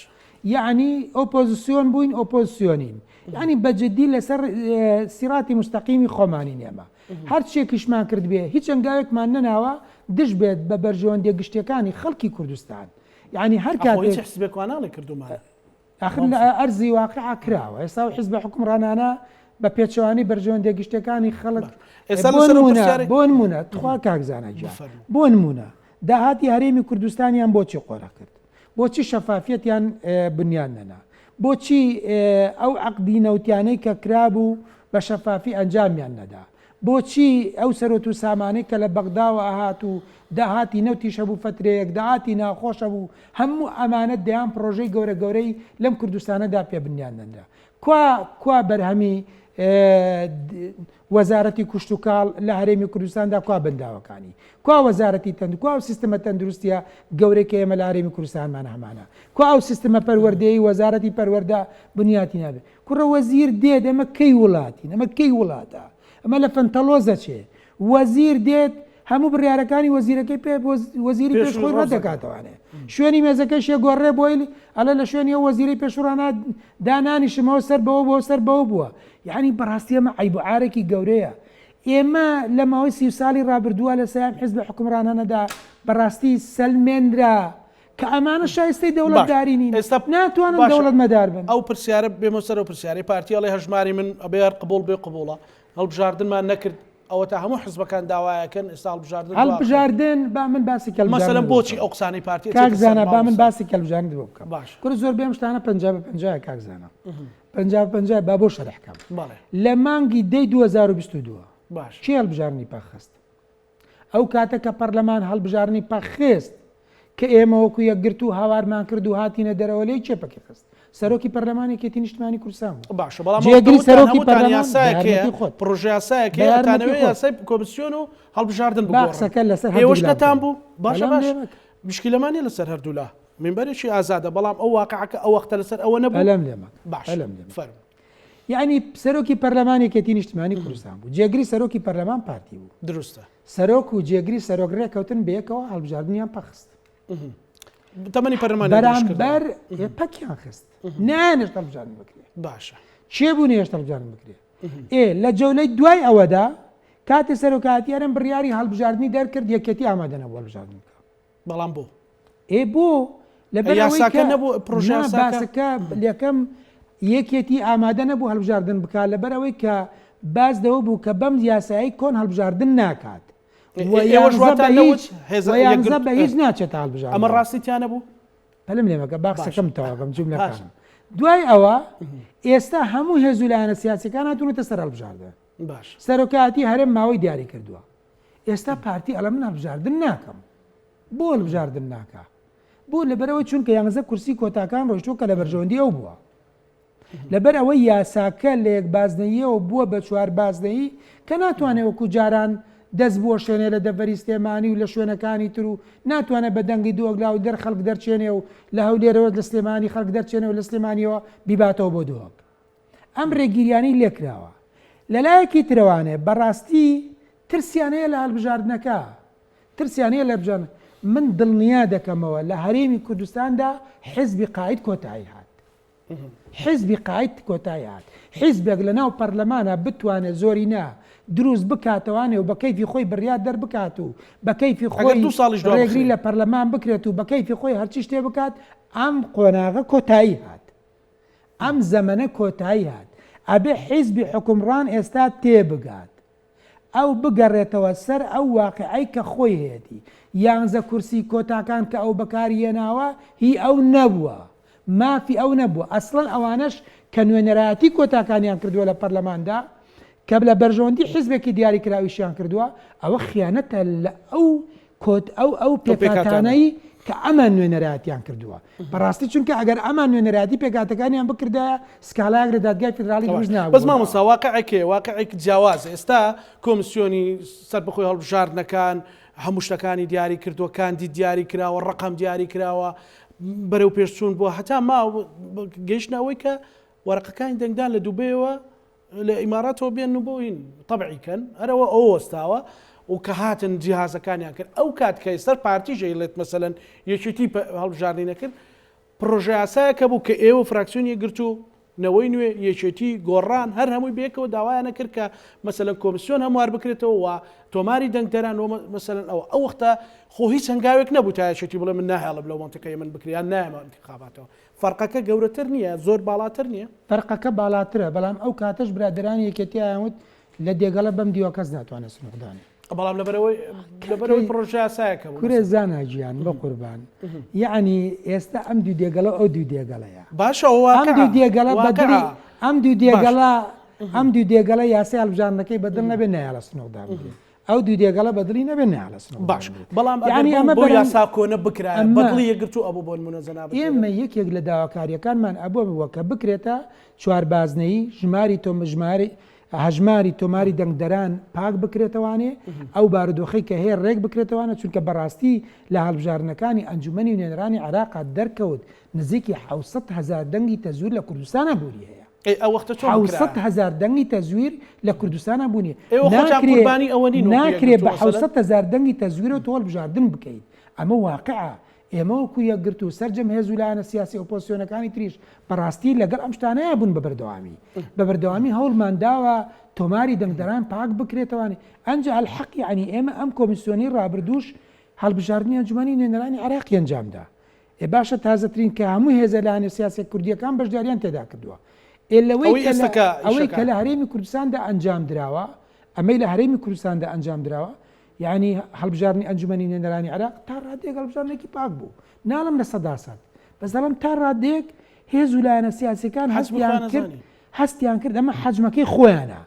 یعنی ئۆپۆزیسیۆن بووین ئۆپۆزیسیۆنین یعنی بەجددی لەسەر سیراتی مستەقیمی خۆمانی نێمە هەر شتێکیشمان کرد بێ هیچ ئەنگاوێکمان نەناوە دش بێت بە بەرژەوەندێ گشتەکانی خەڵکی کوردستان یعنی هەر کاتێک حزبێکواناڵی کردومان آخر ئەرزی واقعا کراوە ئێستا حزب حکومڕانانە بە پێچەوانی بەرژەوەندێ گشتەکانی خەڵک بۆ نمونە تخوا کاکزانە بۆ نمونە داهاتی هەرێمی کوردستانیان بۆچی قۆرە کرد بۆچی شەفافیەتیان بنیان نەنا بۆچی ئەو عەقدی نەوتیانەی کە کرابوو بە شەفافی ئەنجامیان نەدا بۆچی ئەو سەرۆت و سامانەی کە لە بەغداوە ئاهات و داهاتی نەوتیشە بوو فترەیەک داهاتی ناخۆشە بوو هەموو ئەمانەت دەیان پرۆژەی گەورە گەورەی لەم کوردستانەدا پێ بنیان نەدا کوا بەرهەمی وەزارەتی کوشت و کاڵ لە هەرێمی کوردستاندا کوا بەنداوەکانی کوا وەزارەتی تەند کوا سیستەمە تەندروستیە گەورەی کە ئێمە لە هەرێمی کوردستانمان هەمانە کوا ئەو سیستەمە پەروەردەیی وەزارەتی پەروەردە بنیاتی نابێت کوڕە وەزیر دێت ئەمە کەی وڵاتی ئەمە کەی وڵاتە ئەمە لە فەنتەلۆزە چێ وەزیر دێت هەموو بڕیارەکانی وەزیرەکەی پێ وەزیری پێشخۆی ڕەدەکاتەوانێ شوێنی مێزەکەی شێ گۆڕێ بۆی ئەلە لە شوێنی ئەو وەزیری پێشوڕانە دانانیشمەوە سەر بەوە بۆ سەر بەوە بووە یعنی بەڕاستی ئەمە عیب و عارێکی گەورەیە ئێمە لە ماوەی 30 ساڵی ڕابردووە لە سەیان حیزب حکومڕانانەدا بەڕاستی سەلمێنرا کە ئەمانە شایستەی دەوڵەتداری نین ناتوانن دەوڵەت مەدار بن ئەو پرسیارە بێمە سەر ئەو پرسیاری پارتیاڵی هەژماری من ئەبێ قبول بێ قبوڵە هەڵبژاردنمان نەکرد ئەوە تا هەموو حزبەکان داوایەکەن ئێستا هەڵبژاردن با من باسی مەسەلەن بۆچی ئەو قسانەی پارتی کاکزانە با من باسی کەلبژاردن بۆ بکەم باش کورد زۆر بێم شتانە 50 کاکزانە 50 با بۆ شەرحکەم لە مانگی دەی 2022 باش چی هەڵبژاردننی پاخست ئەو کاتە کە پەرلەمان هەڵبژاردننی پاخست کە ئێمە وەکو یەکگرت و هاوارمان کرد و هاتینە دەرەوە لێی چێپەکە خست سەرۆکی پەرلەمانێکی نیشتمانی کوردستان باش بەڵام سەرۆکی پەرلەمانیاسایەکە پڕۆژه یاسایەکەیانەوەی یاسای کۆمیسیۆن و هەڵبژاردن بەخسەکە لەسەر هێوەشتان بوو باشە باش مشکلەمانی لەسەر هەردوولا منبەرێکی ئازادە بەڵام ئەو واقعەکە ئەو وەختە لەسەر ئەوە نەبوو ئەلەم لێمە باش فەرم یعنی سەرۆکی پەرلەمانێکی نیشتمانی کوردستان بوو جێگری سەرۆکی پەرلەمان پارتی بوو دروستە سەرۆک و جێگری سەرۆکڕێکەوتن بەیەکەوە هەڵبژاردنیان پەخست تەمەنی پەرلەمانی بەرامبەر پەکیان خست نانێشت هەڵبژاردن بکرێت باشە چێ بوو نێشت هەڵبژاردن بکرێت لە جەولەی دوای ئەوەدا کاتێ سەرۆکاتیارم بڕیاری هەڵبژاردننی دەرکرد یەکەتی ئامادە نەبوو هەڵبژاردن بکە بەڵام بۆ بۆ لەبەر یاساکە نەبوو پرۆژە باسەکە یەکەم یەکێتی ئامادە نەبوو هەڵبژاردن بکە لەبەرەوەی کە باز دەوە بوو کە بەم یاسایی کۆن هەڵبژاردن ناکات یانزە بە هیچ ناچێت هەڵبژاردن ئەمە ڕاستیتیانە بوو پەلم لێمەکە باخسەکەم تەواگەم جوملەکانم دوای ئەوە ئێستا هەموو هێزولایەنە سیاسەکان هاتوونەتە سەر هەڵبژاردن باش سەرۆکاتی هەرێم ماوەی دیاری کردووە ئێستا پارتی ئەڵە من هەڵبژاردن ناکەم بۆ هەڵبژاردن ناکە بۆ لەبەرەوەی چونکە یانزە کورسی کۆتاکان ڕۆیشتووە کە لە بەرژەوەندی ئەو بووە لەبەر ئەوەی یاساکە لە یەک بازنەییەوە بووە بە چوار بازنەیی کە ناتوانێت وەکو جاران دەست بووە شوێنێ لە دەڤەری سلێمانی و لە شوێنەکانی تر و ناتوانێت بە دەنگی دووەگلا و دەر خەڵک دەرچێنێ و لە هەولێرەوە لە سلێمانی خەڵک دەرچێنێ و لە سلێمانیەوە بیباتەوە بۆ دووەک ئەم ڕێگیریانی لێکراوە لەلایەکی ترەوانێ بەڕاستی ترسیانەیە لە هەڵبژاردنەکە ترسیانەیە لە هەڵبژاردن من دڵنیا دەکەمەوە لە هەرێمی کوردستاندا حیزبی قاید کۆتایی هات حیزبی قاید کۆتایی هات حیزبێک لە ناو پەرلەمانە بتوانێت زۆری نا دروست بکاتەوانێ و بە کەیفی خۆی بڕیار دەربکات و بە کەیفی خۆی ڕێگری لە پەرلەمان بکرێت و بە کەیفی خۆی هەرچی شتێ بکات ئەم قۆناغە کۆتایی هات ئەم زەمەنە کۆتایی هات ئەبێ حیزبی حکومڕان ئێستا تێبگات ئەو بگەڕێتەوە سەر ئەو واقعی کە خۆی هەیەی 11 کورسی کۆتاکان کە ئەو بەکاری هێناوە هی ئەو نەبووە مافی ئەو نەبووە ئەسڵەن ئەوانش کە نوێنەرایەتی کۆتاکانیان کردووە لە پەرلەماندا کە لە بەرژەوەندی حیزبێکی دیاریکراویشیان کردووە ئەوە خیانەتە لە ئەو پێکاتانەی کە ئەمان نوێنەرایەتیان کردووە بەڕاستی چونکە ئەگەر ئەمان نوێنەرایەتی پێکاتەکانیان بکردایە سکالایەک لە دادگای فیدرالی دروست نابوو بەس مامۆستا واقعێک جیاوازە ئێستا کۆمیسیۆنی سەربەخۆی هەڵبژاردنەکان هەموو شتەکانی دیاری کردووەکاندی دیاری کراوە ڕقم دیاری کراوە بەرەو پێشچوون بووە هەتا ما گەیشتنەوەی کە وەرەقەکانی دەنگدان لە دووبێەوە لە ئیماراتەوە بێن و بۆین تەبعیکەن هەرەوە ئەو وەستاوە و کە هاتن جیهازەکانیان کرد ئەو کات کە ئێستا پارتیژە لێت مەسەلەن یەکێتی هەڵبژاردنی نەکرد پرۆژە یاسایەکە بوو کە ئێوە فراکسیۆنی گرتو نەوەی نوێ یەکێتی گۆڕان هەر هەمووی بێکەوە داوایانە کرد کە مەسەلەن کۆمیسیۆن هەموار بکرێتەوە و تۆماری دەنگدەران مەسەلەن ئەو وەختە خۆ هیچ هەنگاوێک نەبوو تا یەکێتی بڵێ من ناهێڵم لەو منتیقەیە من بکریان نایمە انتخاباتەوە فەرقەکە گەورەتر نییە زۆر باڵاتر نییە فەرقەکە باڵاترە بەڵام ئەو کاتەش برادرانی یەکێتی ئاوت لە دێگەڵە بەم دیوە کەس ناتوانێت سنووردانی بەڵام لەبەرەوەی پرۆژە یاسایەکە کورێ زاناجیان بە قوربان یعنی ئێستا ئەم دوو دێگەڵە ئەو دوو دێگەڵەیە باشە ئەم دوو دێگەڵە بەدڵی ئەم دوو دێگەڵە یاسی هەڵبژاردنەکەی بەدڵ نەبێ نایە لە سنووردان ئەو دوو دێگەڵە بەدڵی نەبێ نایە لە سنووردان باش بەڵام ئەمە بۆ یاسا کۆنە بکرایە بەدڵی یەکگرتو ئەبوو بۆ نمونەزەنا ئێمە یەکێک لە داواکاریەکانمان ئەبووە بووە کە بکرێتە چواربازنەی هەژماری تۆماری دەنگدەران پاک بکرێتەوانێ ئەو بارودۆخی کە هەیە ڕێک بکرێتەوانە چونکە بەڕاستی لە هەڵبژاردنەکانی ئەنجومەنی نوێنەرانی عێراقا دەرکەوت نزیکی 700,000 دەنگی تەزویر لە کوردستانە بوونی هەیە 700,000 دەنگی تەزویر لە کوردستانە بوونی ناکرێت بە 700,000 دەنگی تەزویرە تۆ هەڵبژاردن بکەیت ئەمە واقعە ئێمە وەکو یەکگرت و سەرجەم هێز و لایەنە سیاسی ئۆپۆزیسیۆنەکانی تریش بەڕاستی لەگەڵ ئەم شتانەیە بوون بە بەردەوامی هەوڵمان داوە تۆماری دەنگدەران پاک بکرێتەوانی ئەنجا هەڵحەق یعنی ئێمە ئەم کۆمیسیۆنی ڕابردووش هەڵبژاردننی ئەنجومەنی نوێنەرانی عێراقی ئەنجامدا باشە تازەترین کە هەموو هێزە لایەنە سیاسی کوردیەکان بەشداریان تێدا کردووە ئەوەی کە لە هەرێمی کوردستاندا ئەنجام درراوە ئەمەی لە هەرێمی کوردستاندا ئەنجام درراوە یعنی هەڵبژاردننی ئەنجومەنی نوێنەرانی عێراق تا ڕادێک هەڵبژاردنێکی پاک بوو ناڵم لە 100% بەس دەڵم تا ڕادێک هێز و لایەنە سیاسیەکان هەستیان کرد ئەمە حەجمەکەی خۆیانە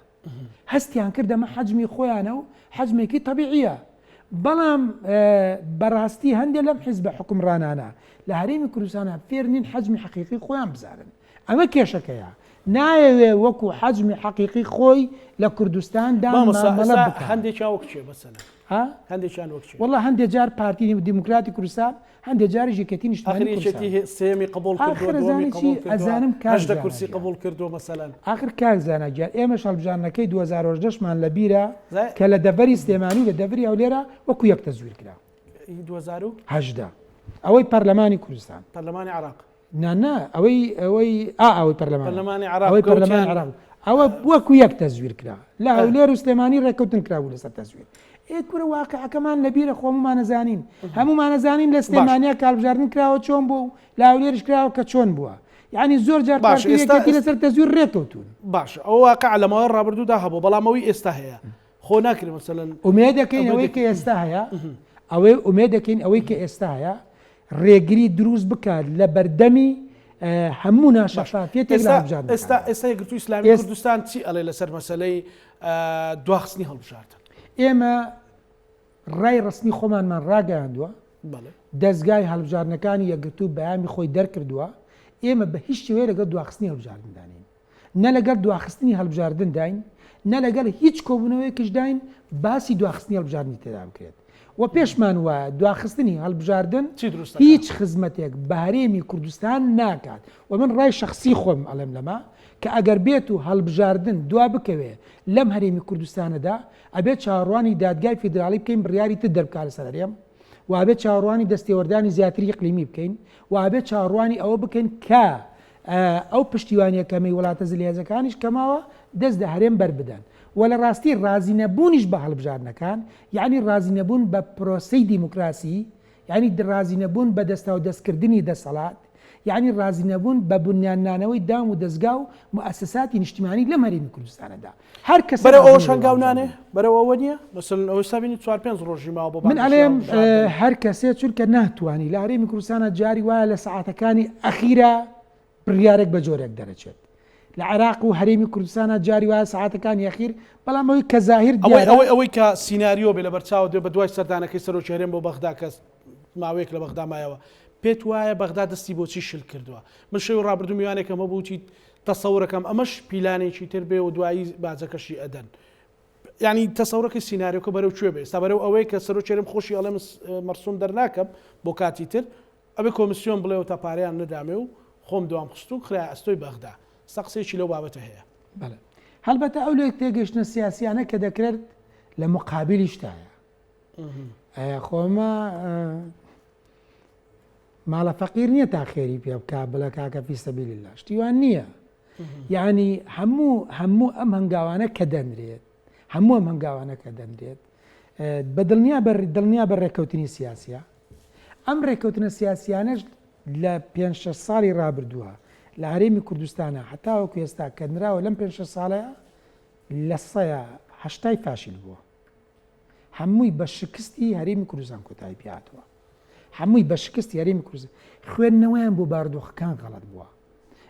هەستیان کرد ئەمە حەجمی خۆیانە و حەجمێکی تەبیعیە بەڵام بەڕاستی هەندێک لەم حیزبە حکومڕانانە لە هەرێمی کوردستانە فێر نین حەجمی حەقیقی خۆیان بزارن ئەمە کێشەکەیە نایەوێ وەکو حەجمی حەقیقی خۆی لە کوردستاندا هەندێکیان وەکچێ بەسەنە هەندێکیان وەکچێ وەڵا هەندێک جار پارتی دیموکراتی کوردستان هەندێک جاری ژێکەتی نیشتمانی سێمی قبول ئەزانم کاژدە کورسی قبول کردو مەسەلەن آخر کاک زاناجار ئێمە هەڵبژاردنەکەی 2010مان لە بیرە کە لە دەبەری سلێمانی لە دەبری ئەولێرە وەکو یەک تەزویر کرا 2010 ئەوەی پەرلەمانی کوردستان پەرلەمانی عێراق نه ئەوەی پەرلەمانی عێراق ئەوە وەکو یەک تەزویر کرا لە هەولێر و سلێمانی ڕێکەوتن کرابوو لەسەر تەزویر کورە واقعەکەمان لەبیرە خۆممانەزانین هەمومانەزانین لە سلێمانیا کالبژاردن کراوە چۆن بوو لە هەولێرش کراوە کە چۆن بووە یعنی زۆر جار پارتیەکەتی لەسەر تەزویر ڕێکەوتون باش ئەو واقع لەماوەی ڕابردوودا هەبوو بەڵامەوەی ئێستا هەیە خۆ ناکرێت مەسەلەن ئومێدەکەین ئەوەی کە ئێستا هەیە ئەوەی ئومێدەکەین ئەوەی کە ئێستا هەیە ڕێگری دروست بکات لە بەردەمی هەموو ناشەفافیەتێک لە هەڵبژاردن ئێستا یەکگرتووی ئیسلامی کوردستان چی ئەڵێ لەسەر مەسەلەی دواخستنی هەڵبژاردن ئێمە ڕای ڕستنی خۆمانمان ڕاگەیاندووە دەستگای هەڵبژاردنەکانی یەکگرتوو بەیامی خۆی دەرکردووە ئێمە بە هیچ شێوەیە لەگەڵ دواخستنی هەڵبژاردندانین نە لەگەڵ دواخستنی هەڵبژاردن داین نە لەگەڵ هیچ کۆبوونەوەیەکیش داین باسی دواخستنی هەڵبژاردننی تێدا بکرێت و پێشمان وایە دواخستنی هەڵبژاردن هیچ خزمەتێک بە هەرێمی کوردستان ناکات و من ڕای شخصی خۆم ئەڵێم لەمە کە ئەگەر بێت و هەڵبژاردن دوا بکەوێ لەم هەرێمی کوردستانەدا ئەبێت چاوەڕوانی دادگای فیدرالی بکەین بڕیاری تر دەربکات لەسەر هەرێم و ئەبێت چاوەڕوانی دەستێوەردانی زیاتری ئیقلیمی بکەین و ئەبێت چاوەڕوانی ئەوە بکەین کە ئەو پشتیوانیە کەمەی وڵاتە زلێزەکانیش کەماوە دەست لە هەرێم بەربدەن و لە ڕاستی ڕازی نەبوونیش بە هەڵبژاردنەکان یعنی ڕازی نەبوون بە پرۆسەی دیموکراسی یعنی ڕازی نەبوون بە دەستاو دەستکردنی دەسەڵات یعنی ڕازی نەبوون بە بنیاننانەوەی دام و دەستگا و مؤسساتی نیشتیمانی لەم هەرێمی کوردستانەدا هەر کەس بەرە ئەوە شنگاونانێ بەرەوە ئەوە نییە مەسەن ئەوە سابینی 4-5 ڕۆژی ماوە بۆ من ئەڵێم هەر کەسێ چونکە ناتوانانی لە هەرێمی کوردستانە جاری وایە لە سەعاتەکانی ئەخیرە بڕیارێک بە جۆرێک دەرەچێت لە عێراق و هەرێمی کوردستانە جاری وایە سەعاتەکانی ئەخیر بەڵام ئەوەی کە زاهیر ئەوەی کە سیناریۆ بێ لە بەرچاو دێ بە دوای سەردانەکەی سەرۆکی هەرێم بۆ بەغدا کەس ماوەیەک لە بەغدا مایەوە پێت وایە بەغدا دەستی بۆچی شل کردووە من شەوی ڕابردوو میوانێکەمە بووتی تەسەورەکەم ئەمەش پیلانێکی تر بێ و دوایی باجەکەشی ئەدەن ینی تەسەورەکەی سیناریۆکە بەرەو کوێ بێ ئێستا بەرەو ئەوەی کە سەرۆکی هەرێم خۆشی ئەڵێ مەرسوم دەرناکەم بۆ کاتی تر ئەبێ کۆمیسیۆن بڵێ و تا پارەیان نەدامێ و خۆم دوام خست و خرای ئەستۆی بەغدا سەقسێکی لەو بابەتە هەیە هەڵبەتە ئەو لێک تێگەشتنە سیاسیانە کە دەکرێت لە مقابلی شتایە خۆمە ماڵە فەقیر نییە تا خێری پێ بکە بڵە کاکە فی سەبیلیلا شتیوان نییە یعنی هەموو ئەم هەنگاوانە کە دەنرێت هەموو ئەم هەنگاوانە کە دەنرێت بە دڵنیا بە ڕێکەوتنی سیاسیە ئەم ڕێکەوتنە سیاسیانەش لە 5-6 ساڵی ڕابردووە لە هەرێمی کوردستانە هەتاوەکو ئێستا کە نراوە لەم 5 ساڵەیە لە 100 فاشیل بووە هەمووی بە شکستی هەرێمی کوردستان کۆتایی پێهاتوە هەمووی بە شکستی هەرێمی کوردستان خوێندنەوەیان بۆ بارودۆخەکان غەڵەت بووە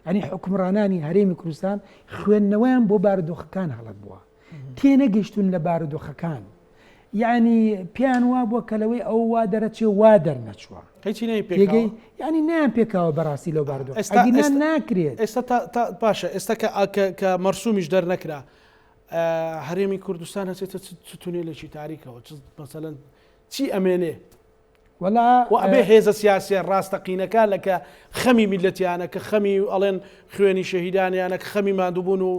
ینی حکومڕانانی هەرێمی کوردستان خوێندنەوەیان بۆ بارودۆخەکان هەڵەت بووە تێنەگەیشتون لە بارودۆخەکان یعنی پیان وا بووە کە لەوەی ئەو وا دەرەچێ وا دەرنەچووە ینی نیان پێکاوە بەڕاستی لەو بارودۆخ ناکرێت ئێستا باشە ئێستا کە مەرسومیش دەرنەکرا هەرێمی کوردستان هەچێتە چتونێ لەکی تاریکەوە مەسەلەن چی ئەمێنێ ئەبێ هێزە سیاسیە ڕاستەقینەکە لەکە خەمی میلەتیانە کە خەمی ئەڵێن خوێنی شەهیدانیانە کە خەمی مادووبوون و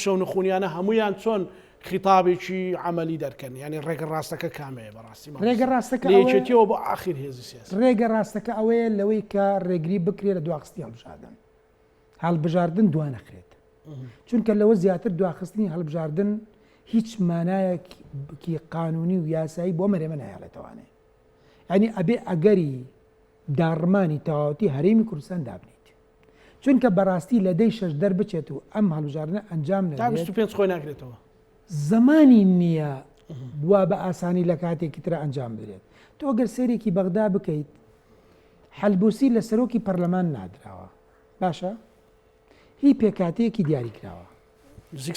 شەو نخونیانە هەمویان چۆن خیتابێکی عملی دەرکەن ینی ڕێگە ڕاستەکە کامەیە بەڕاستی ڕێگە ڕاستەکە لێچێتیەوە بۆ ئاخیر هێزی سیاسی ڕێگە ڕاستەکە ئەوەیە لەوەی کە ڕێگری بکرێت لە دواخستی هەڵبژاردن هەڵبژاردن دوانەخرێت چونکە لەوە زیاتر دواخستنی هەڵبژاردن هیچ مانایەکی قانونی و یاسایی بۆ مەرێمە نایڵێتەوانێ ینی ئەبێ ئەگەری داڕمانی تەواوەتی هەرێمی کوردستان دابنیت چونکە بەڕاستی لە دەی شەش دەربچێت و ئەم هەڵبژاردنە ئەنجام نەدرێت خۆی ناکرێتەوە زمانی نییە بووە بە ئاسانی لە کاتێکی ترە ئەنجام بدرێت تۆ گەر سێرێکی بەغدا بکەیت حەلبوسی لە سەرۆکی پەرلەمان نادراوە باشە هی پێکاتەیەکی دیاری کراوە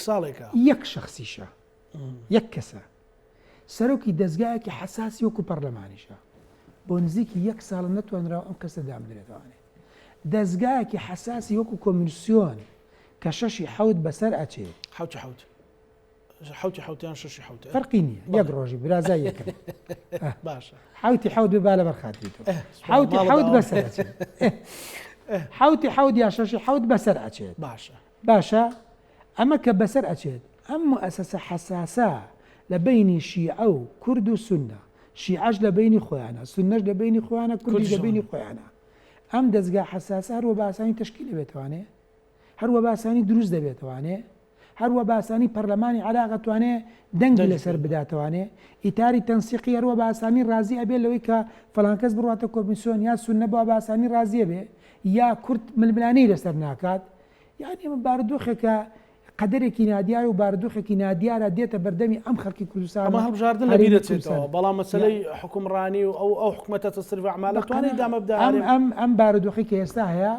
ساڵێکە یەک شخصیشە یەک کەسە سەرۆکی دەستگایەکی حەساسی وەکو پەرلەمانیشە بۆ نزیکی یەک ساڵ نەتوانراوە ئەم کەسە دامدرێتوانێ دەستگایەکی حەساسی وەکو کۆمیسیۆن کە 6 حەوت بەسەر ئەچێت حوتیان 6 فەرقی نییە یەک ڕۆژی برازای یەکەن باشە حوتی حەوت ببا لە بەرخاتریتەوە حوتی حەوت بەسەر حوتی حەوت یا 6 حەوت بەسەر ئەچێت باشە ئەمە کە بەسەر ئەچێت ئەم مؤسسە حەساسە لە بینی شیعە و کورد و سونە شیعەش لە بینی خۆیانە سونەش لە بینی خۆیانە کوردی لە بینی خۆیانە ئەم دەستگا حەساسە هەروە بە ئاسانی تشکیل دەبێتوانێ هەروە بە ئاسانی دروست دەبێتوانێ هەروە بە ئاسانی پەرلەمانی عێراق توانێ دەنگی لەسەر بداتوانێ ئیتاری تەنسیقی هەروە بە ئاسانی ڕازی ئەبێ لەوەی کە فەڵان کەس بڕاتە کۆمیسیۆن یا سونە بە ئاسانی ڕازیە بێ یا کورد ململانەی لەسەر ناکات یعنی ئەمە بارودۆخێکە قەدەرێکی نادیار و بارودۆخێکی نادیارە دێتە بەردەمی ئەم خەڵکی کوردستان ئەمە هەڵبژاردن لە بیرەچێتەوە بەڵام مەسەلەی حکومڕانی و ئەو حکومەتە تەسەرف ئەعمالە توانێت دامە بدات ئەم بارودۆخی کە ئێستا هەیە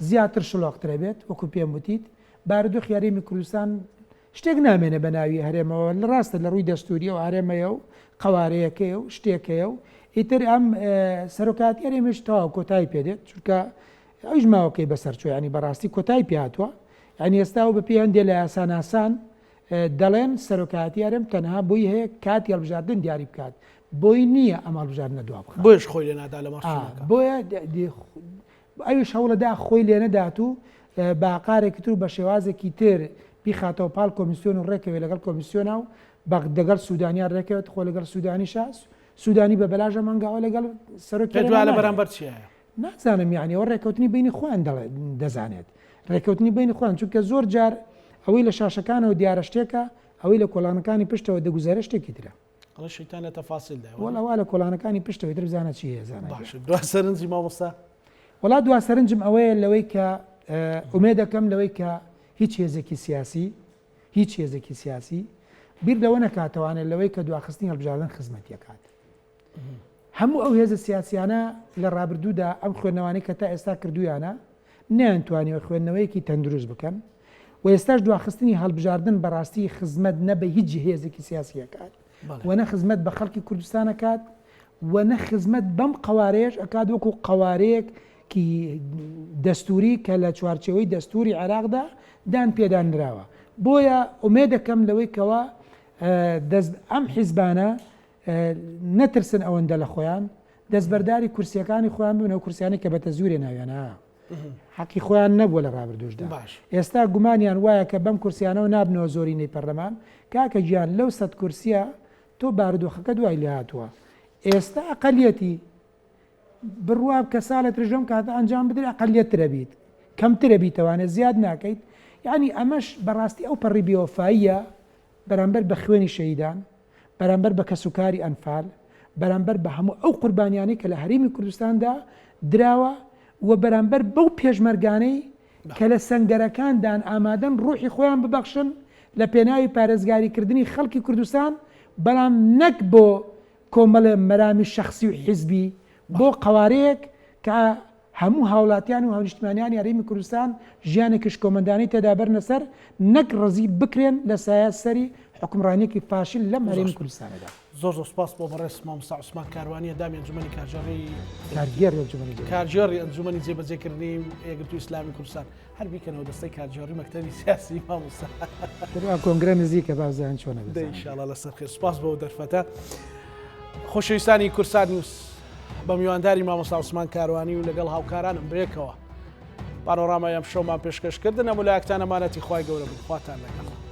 زیاتر شڵۆقترە بێت وەکو پێم وتیت بارودۆخی هەرێمی کوردستان شتێک نامێنە بە ناوی هەرێمەوە لە ڕاستە لە ڕووی دەستوریە و هەرێمەیە و قەوارەیەکەیە و شتێکەیە و ئیتر ئەم سەرۆکاتی هەرێمیش تەواو کۆتایی پێدێت چونکە ئەویش ماوەکەی بەسەرچوە ینی بەڕاستی کۆتایی پێهاتووە ینی ئێستا و بە پێ هەندێک لە یاساناسان دەڵێن سەرۆکاتی هەرێم تەنها بۆی هەیە کاتی هەڵبژاردن دیاری بکات بۆی نییە ئەم هەڵبژاردنە دوا بخات بۆیش خۆی لێ نادا لە مەرسومەکە بۆیە ئەویش هەوڵەدا خۆی لێ نەدات و باقارێکی تر بە شێوازێکی تر بیخاتەوە پاڵ کۆمیسیۆن و ڕێکەوێت لەگەڵ کۆمیسیۆنا و دەگەڵ سوودانیان ڕێکەوێت خۆ لەگەڵ سوودانیشە سوودانی بە بەلاژە مانگاوە لەگەڵ سەرۆکی لە بەرامبەر چیە نازانم یعنی ئەوە ڕێکەوتنی بینی خۆیان دەزانێت ڕێکەوتنی بینی خۆیان چونکە زۆر جار ئەوەی لە شاشەکانەوە دیارە شتێکە ئەوەی لە کۆڵانەکانی پشتەوە دەگوزارە شتێکی ترە شەیتانە تەفاسیل وەڵاوا لە کۆڵانەکانی پشتەوەی تر بزانە چی هێزانە دو سەرنجی مامۆستا وڵا دوا سەرنجم ئەوەیە لەوەی کە ئومێدەکەم لەوەی کە هیچ هێزێکی سیاسی بیر لەوە نەکاتەوانێت لەوەی کە دواخستنی هەڵبژاردن خزمەتیەکات. هەموو ئەو هێزە سیاسیانە لە ڕابردوودا ئەم خوێندنەوانی کە تا ئێستا کردویانە نەیانتوانیوە خوێندنەوەیەکی تەندروست بکەن و ئێستاش دواخستنی هەڵبژاردن بەڕاستی خزمەت نە بە هیچ هێزێکی سیاسیەکات وەنە خزمەت بە خەڵکی کوردستانەکات وەنە خزمەت بەم قوارێژ ئەکات وەکو قوارەیەکی دەستوری کە لە چوارچەوەی دەستوری عێراقدا دان پێدانراوە. بۆیە ئومێدەکەم لەوەی کەوە ئەم حیزبانە نەترسن ئەوەندە لە خۆیان دەستبەرداری کورسیەکانی خۆیان بنەوە کورسیانی کە بەتە زورێ ناوێنە حەقی خۆیان نەبووە لە ڕابردوشدا. ئێستا گومانیان وایە کە بەم کورسیانەوە نابنەوە زۆرینەی پەرلەمان کاکە گیان لەو 100 کورسیە تۆ بارودۆخەکە دوای لێ هاتووە. ئێستا ئەقەلیەتی بڕواب کە ساڵە ترژەم کاتە ئەنجام بدرێ ئەقەلیەترە بیت کەمترە بیتەوانێت زیاد ناکەیت. یعنی ئەمەش بەڕاستی ئەو پەڕی بێوەفاییە بەرامبەر بە خوێنی شەهیدان بەرامبەر بە کەسوکاری ئەنفال بەرامبەر بە هەموو ئەو قوربانیانەی کە لە هەرێمی کوردستاندا دراوە و بەرامبەر بەو پێشمەرگانەی کە لە سەنگەرەکاندان ئامادەن ڕوحی خۆیان ببەخشن لە پێناوی پارێزگاریکردنی خەڵکی کوردستان بەڵام نەک بۆ کۆمەڵە مەرامی شەخسی و حیزبی بۆ قوارەیەک کە هەموو هاوڵاتیان و هاونیشتمانیانی هەرێمی کوردستان ژیانێکیش کۆمەندانی تێدا بەرنە سەر نەک ڕزی بکرێن لە سایەسەری حکومڕانیەکی فاشل لەم هەرێمی کوردستانەدا. زۆر سوپاس بۆ بەڕێز مامۆستا عوسمان کاروانیە دامی ئەنجومەنی کارژێڕی ئەنجومەنی جێبەجێکردنی یەکگرتووی ئیسلامی کوردستان هەر بیکەنەوە دەستەی کارژێڕی مەکتەبی سیاسی مامۆستا کۆنگرە نزیکە بازیان چۆنە ئینشاءڵڵا لەسەر خێر. سوپاس بۆ دەرفەتە خۆشەویستانی کورسان نیوز بە میوانداری مامۆستا عوسمان کاروانی و لەگەڵ هاوکارانم بێکەوە پانۆڕامای ئەم شەومان پێشکەشکردن ئەم ویلایەتانەمانەتی خوای گەورە بن. خواتان لەگەڵ.